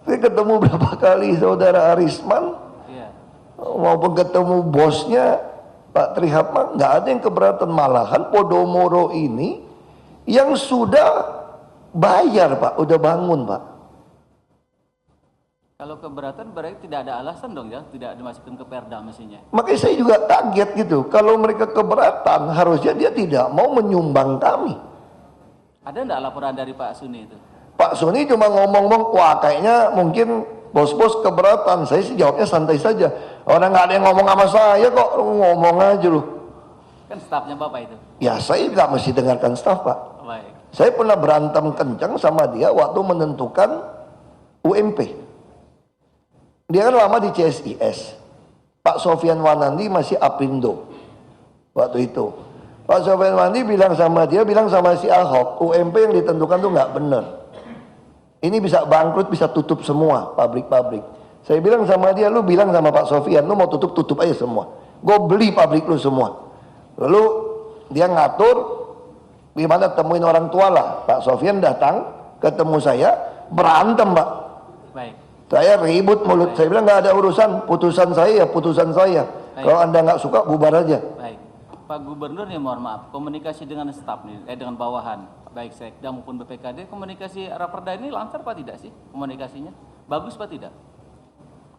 Saya ketemu berapa kali saudara Arisman, Iya. maupun ketemu bosnya Pak Trihatma, nggak ada yang keberatan. Malahan Podomoro ini yang sudah bayar Pak, udah bangun Pak. Kalau keberatan berarti tidak ada alasan dong ya, tidak dimasukkan ke Perda mestinya. Makanya saya juga kaget gitu, kalau mereka keberatan harusnya dia tidak mau menyumbang kami. Ada enggak laporan dari Pak Suni itu? Pak Suni cuma ngomong-ngomong, wah kayaknya mungkin bos-bos keberatan. Saya sih jawabnya santai saja. Orang nggak ada yang ngomong sama saya kok, ngomong aja loh. Kan stafnya Bapak itu. Ya saya nggak mesti dengarkan staf Pak. Baik. Saya pernah berantem kencang sama dia waktu menentukan UMP. Dia kan lama di CSIS. Pak Sofian Wanandi masih Apindo waktu itu. Pak Sofian Wanandi bilang sama dia, bilang sama si Ahok, UMP yang ditentukan tuh nggak benar. Ini bisa bangkrut, bisa tutup semua pabrik-pabrik. Saya bilang sama dia, lu bilang sama Pak Sofian, lu mau tutup aja semua. Gue beli pabrik lu semua. Lalu dia ngatur, gimana temuin orang tua lah. Pak Sofian datang, ketemu saya, berantem Pak. Baik. Saya ribut mulut, saya bilang nggak ada urusan, putusan saya ya putusan saya. Baik. Kalau Anda nggak suka, bubar aja. Baik. Pak Gubernur nih mohon maaf, komunikasi dengan staf nih, dengan bawahan, baik Sekda maupun BPKD, komunikasi Raperda ini lancar Pak tidak sih komunikasinya? Bagus Pak tidak?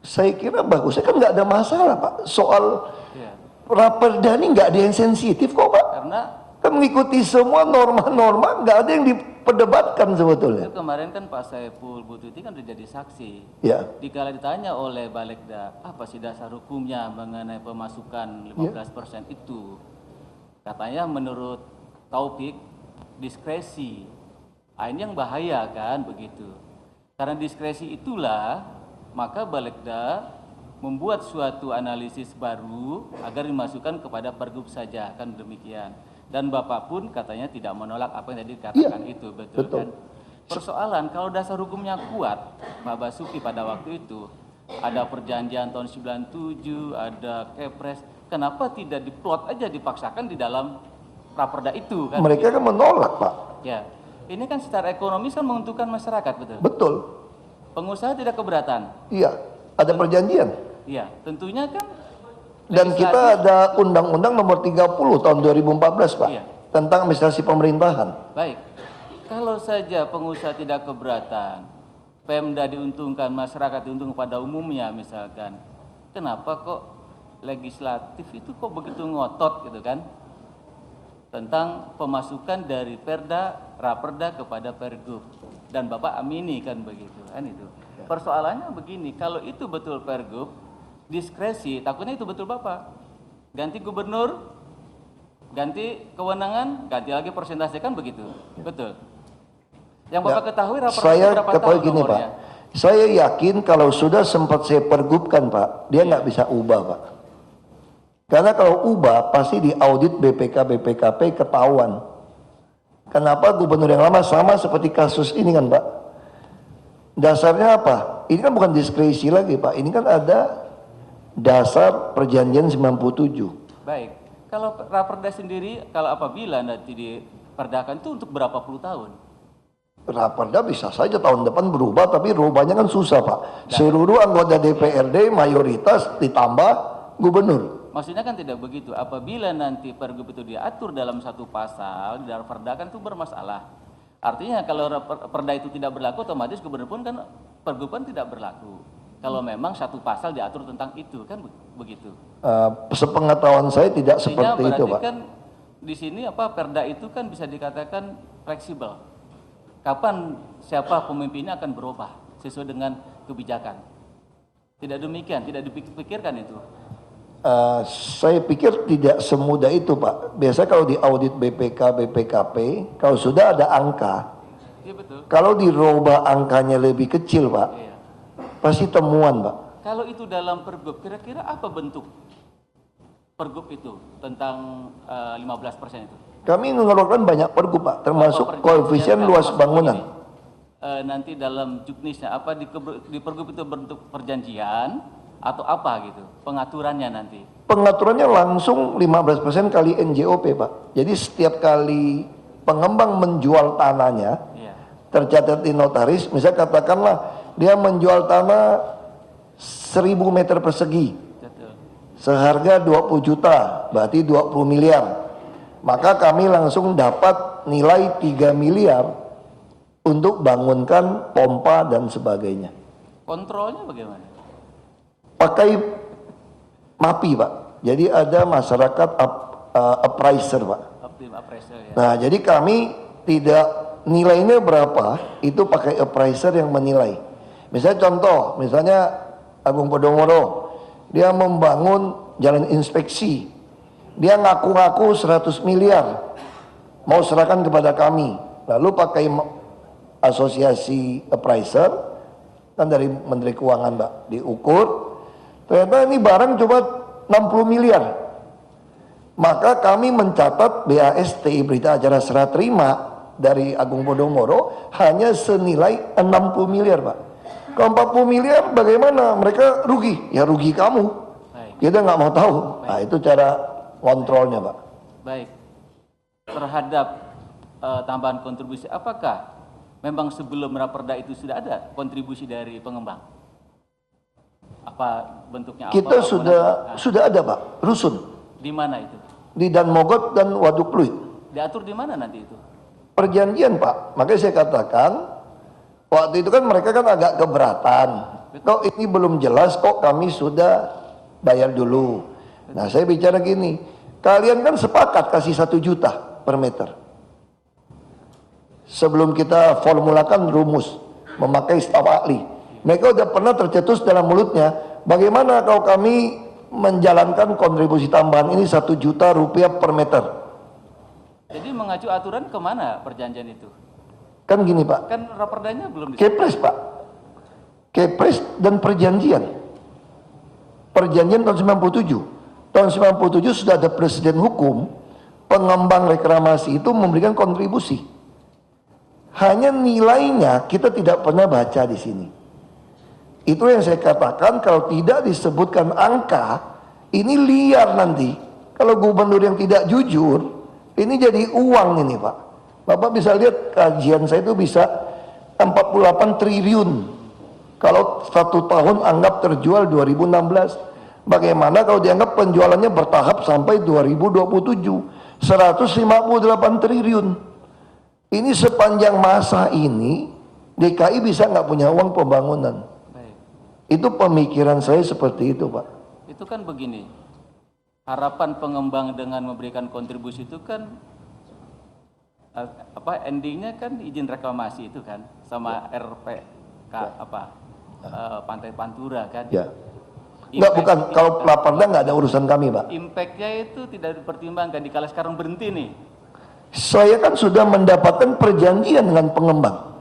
Saya kira bagus, saya kan nggak ada masalah Pak. Soal Iya. Raperda ini nggak ada yang sensitif kok Pak. Karena Kan mengikuti semua norma-norma, nggak ada yang diperdebatkan sebetulnya. itu kemarin kan Pak Saiful Bututi kan sudah jadi saksi. Ya. Dikala ditanya oleh Balegda, apa sih dasar hukumnya mengenai pemasukan 15% itu? Katanya menurut Taufik, diskresi. Ini yang bahaya kan begitu. Karena diskresi itulah, maka Balegda membuat suatu analisis baru agar dimasukkan kepada Pergub saja, kan demikian. Dan Bapak pun katanya tidak menolak apa yang tadi dikatakan itu, betul kan? Persoalan kalau dasar hukumnya kuat, Pak Basuki pada waktu itu ada perjanjian tahun 97, ada Kepres, kenapa tidak diplot aja dipaksakan di dalam Raperda itu kan? Mereka kan menolak Pak. Ya, ini kan secara ekonomis kan menguntungkan masyarakat, betul? Betul. Pengusaha tidak keberatan. Iya, ada perjanjian. Iya, tentunya kan. Dan kita ada Undang-Undang Nomor 30 tahun 2014 Pak, Iya. tentang administrasi pemerintahan. Baik, kalau saja pengusaha tidak keberatan, Pemda diuntungkan, masyarakat diuntungkan pada umumnya misalkan, kenapa kok legislatif itu kok begitu ngotot gitu kan? Tentang pemasukan dari Perda, Raperda kepada Pergub. Dan Bapak amini kan begitu kan itu. Persoalannya begini, kalau itu betul Pergub, diskresi, takutnya itu betul Bapak. Ganti gubernur, ganti kewenangan, ganti lagi persentase kan begitu. Betul. Yang Bapak ketahui Raperda Saya berapa ketahui tahun gini nomornya? Pak, saya yakin kalau sudah sempat saya pergubkan Pak, dia nggak bisa ubah Pak. Karena kalau ubah pasti diaudit BPK, BPKP ketahuan. Kenapa gubernur yang lama sama seperti kasus ini kan Pak? Dasarnya apa? Ini kan bukan diskresi lagi Pak, ini kan ada dasar perjanjian 97. Baik, kalau Raperda sendiri, kalau apabila nanti diperdakan itu untuk berapa puluh tahun? Raperda bisa saja tahun depan berubah, tapi rubahnya kan susah Pak. Seluruh anggota DPRD mayoritas ditambah gubernur. Maksudnya kan tidak begitu. Apabila nanti Pergub itu diatur dalam satu pasal, di dalam Perda kan itu bermasalah. Artinya kalau Perda itu tidak berlaku, otomatis gubernur pun kan Pergub kan tidak berlaku. Kalau memang satu pasal diatur tentang itu kan begitu. Sepengetahuan saya tidak Artinya seperti itu berarti Pak. kan di sini apa Perda itu kan bisa dikatakan fleksibel. Kapan siapa pemimpinnya akan berubah sesuai dengan kebijakan. Tidak demikian, tidak dipikirkan itu. Saya pikir tidak semudah itu Pak. Biasa kalau di audit BPK, BPKP, kalau sudah ada angka, Iya betul. kalau dirubah angkanya lebih kecil Pak, Iya. pasti temuan Pak. Kalau itu dalam Pergub, kira-kira apa bentuk Pergub itu tentang 15% itu? Kami mengeluarkan banyak pergub Pak, termasuk Apa perjanjian koefisien luas termasuk bangunan. ini? nanti dalam juknisnya apa di pergub itu bentuk perjanjian atau apa gitu pengaturannya nanti? Pengaturannya langsung 15% kali NJOP Pak. Jadi setiap kali pengembang menjual tanahnya, Iya. tercatat di notaris, misalnya katakanlah dia menjual tanah 1000 meter persegi, Betul. seharga 20 juta, berarti 20 miliar. Maka kami langsung dapat nilai 3 miliar untuk bangunkan pompa dan sebagainya. Kontrolnya bagaimana? Pakai MAPI Pak. Jadi ada masyarakat appraiser Pak. Optim appraisal ya. Nah jadi kami tidak nilainya berapa, itu pakai appraiser yang menilai. Misalnya contoh, misalnya Agung Podomoro, dia membangun jalan inspeksi, dia ngaku-ngaku 100 miliar, mau serahkan kepada kami, lalu pakai asosiasi appraiser, kan dari Menteri Keuangan Mbak, diukur, ternyata ini barang cuma 60 miliar. Maka kami mencatat BAST, berita acara serah terima dari Agung Podomoro, hanya senilai 60 miliar Pak. Kalau 40 miliar bagaimana? Mereka rugi, ya rugi kamu. Baik. Kita nggak mau tahu. Nah itu cara kontrolnya Pak. Baik. Terhadap tambahan kontribusi, apakah memang sebelum raperda itu sudah ada kontribusi dari pengembang? Apa bentuknya? Kita apa, sudah ada Pak, rusun Di mana itu? di Danmogot dan Waduk Pluit. Diatur di mana nanti itu? Perjanjian Pak, makanya saya katakan waktu itu kan mereka kan agak keberatan. Kok ini belum jelas, kok kami sudah bayar dulu. Nah saya bicara gini, kalian kan sepakat kasih 1 juta per meter. Sebelum kita formulakan rumus, memakai staf ahli. Mereka udah pernah tercetus dalam mulutnya, bagaimana kalau kami menjalankan kontribusi tambahan ini 1 juta rupiah per meter. Jadi mengacu aturan kemana perjanjian itu? Kan gini Pak, Kan raperdanya belum Kepres Pak, Kepres dan perjanjian. Perjanjian tahun 97. Tahun 97 sudah ada presiden hukum, pengembang reklamasi itu memberikan kontribusi. Hanya nilainya kita tidak pernah baca di sini. Itu yang saya katakan, kalau tidak disebutkan angka, ini liar nanti. Kalau gubernur yang tidak jujur, ini jadi uang ini Pak. Bapak bisa lihat kajian saya itu bisa 48 triliun. Kalau 1 tahun anggap terjual 2016. Bagaimana kalau dianggap penjualannya bertahap sampai 2027? 158 triliun. Ini sepanjang masa ini, DKI bisa nggak punya uang pembangunan. Baik. Itu pemikiran saya seperti itu Pak. Itu kan begini, harapan pengembang dengan memberikan kontribusi itu kan endingnya kan izin reklamasi itu kan sama RPK Pantai Pantura kan. Ya. Enggak, bukan, kalau Raperda nggak ada urusan kami Pak. Impactnya itu tidak dipertimbangkan dikala sekarang berhenti nih. Saya kan sudah mendapatkan perjanjian dengan pengembang.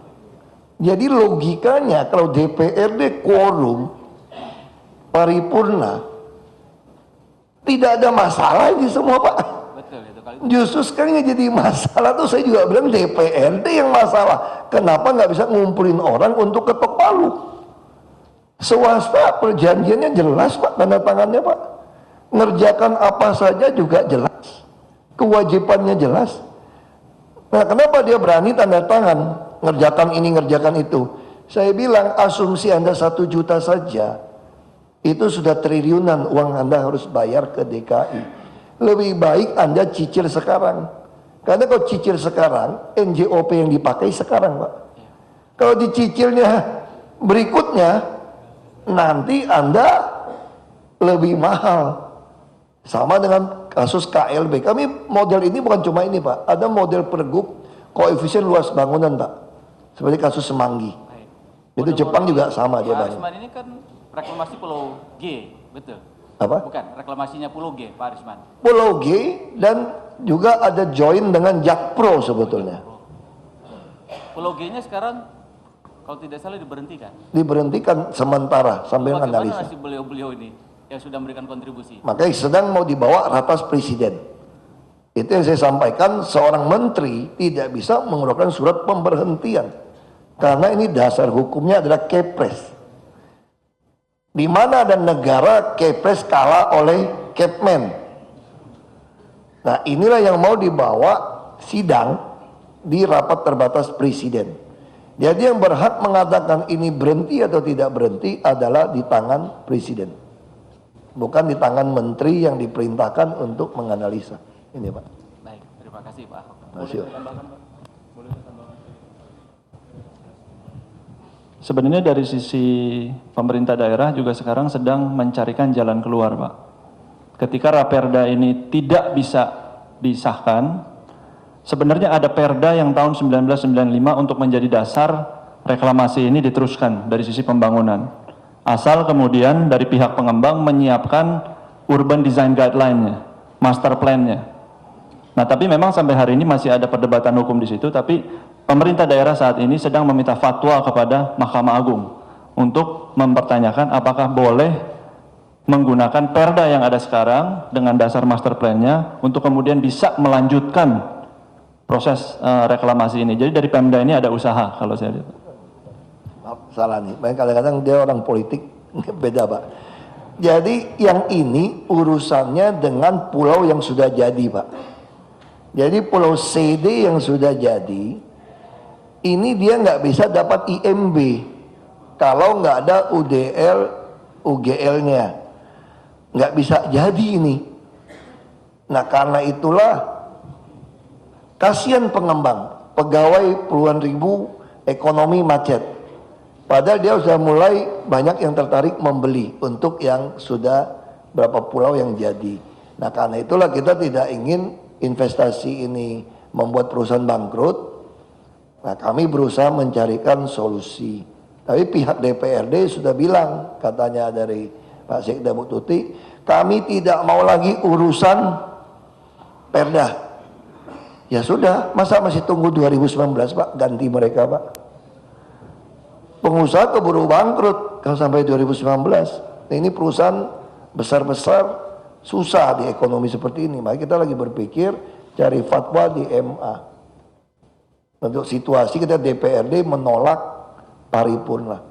Jadi logikanya kalau DPRD quorum paripurna tidak ada masalah ini semua Pak. Betul itu kali. Justru sekarang yang jadi masalah tuh saya juga bilang DPRD yang masalah. Kenapa nggak bisa ngumpulin orang untuk ketok palu? Swasta perjanjiannya jelas Pak, tanda tangannya Pak. Ngerjakan apa saja juga jelas. Kewajibannya jelas. Nah kenapa dia berani tanda tangan, ngerjakan ini, ngerjakan itu? Saya bilang asumsi Anda 1 juta saja, itu sudah triliunan uang Anda harus bayar ke DKI. Lebih baik Anda cicil sekarang. Karena kalau cicil sekarang, NJOP yang dipakai sekarang Pak. Kalau dicicilnya berikutnya, nanti Anda lebih mahal. Sama dengan kasus KLB. Kami model ini bukan cuma ini Pak. Ada model pergub koefisien luas bangunan Pak. Seperti kasus Semanggi. Itu Jepang juga sama dia Pak bangun. Arisman ini kan reklamasi Pulau G, betul? Apa? Bukan, reklamasinya Pulau G, Pak Arisman. Pulau G dan juga ada join dengan Jakpro sebetulnya. Pulau G-nya sekarang kalau tidak salah diberhentikan. Diberhentikan sementara sambil Bagaimana analisa. nasib beliau-beliau ini yang sudah memberikan kontribusi? Makanya sedang mau dibawa ratas presiden. Itu yang saya sampaikan, seorang menteri tidak bisa mengeluarkan surat pemberhentian Karena ini dasar hukumnya adalah Kepres. Di mana ada negara Kepres kalah oleh Kepmen. Nah, inilah yang mau dibawa sidang di rapat terbatas presiden. Jadi yang berhak mengatakan ini berhenti atau tidak berhenti adalah di tangan presiden. Bukan di tangan menteri yang diperintahkan untuk menganalisa. Ini Pak. Baik, terima kasih Pak Ahok. Masih. Sebenarnya dari sisi pemerintah daerah juga sekarang sedang mencarikan jalan keluar, Pak. Ketika Raperda ini tidak bisa disahkan, sebenarnya ada Perda yang tahun 1995 untuk menjadi dasar reklamasi ini diteruskan dari sisi pembangunan. Asal kemudian dari pihak pengembang menyiapkan urban design guideline-nya, master plan-nya. Nah, tapi memang sampai hari ini masih ada perdebatan hukum di situ, tapi pemerintah daerah saat ini sedang meminta fatwa kepada Mahkamah Agung untuk mempertanyakan apakah boleh menggunakan perda yang ada sekarang dengan dasar master plan-nya untuk kemudian bisa melanjutkan proses reklamasi ini. Jadi dari Pemda ini ada usaha kalau saya lihat. Maaf, salah nih. Kadang-kadang dia orang politik beda Pak. Jadi yang ini urusannya dengan pulau yang sudah jadi Pak. Jadi pulau CD yang sudah jadi, ini dia nggak bisa dapat IMB kalau nggak ada UDL, UGL-nya. Nggak bisa jadi ini. Nah karena itulah kasihan pengembang, pegawai puluhan ribu, ekonomi macet. Padahal dia sudah mulai banyak yang tertarik membeli untuk yang sudah berapa pulau yang jadi. Nah karena itulah kita tidak ingin investasi ini membuat perusahaan bangkrut. Nah kami berusaha mencarikan solusi. Tapi pihak DPRD sudah bilang, katanya dari Pak Sekda Bu Tuti, kami tidak mau lagi urusan perda. Ya sudah, masa masih tunggu 2019 Pak, ganti mereka Pak. Pengusaha keburu bangkrut kalau sampai 2019. Nah, ini perusahaan besar-besar susah di ekonomi seperti ini. Maka kita lagi berpikir cari fatwa di MA. Untuk situasi kita DPRD menolak paripurna.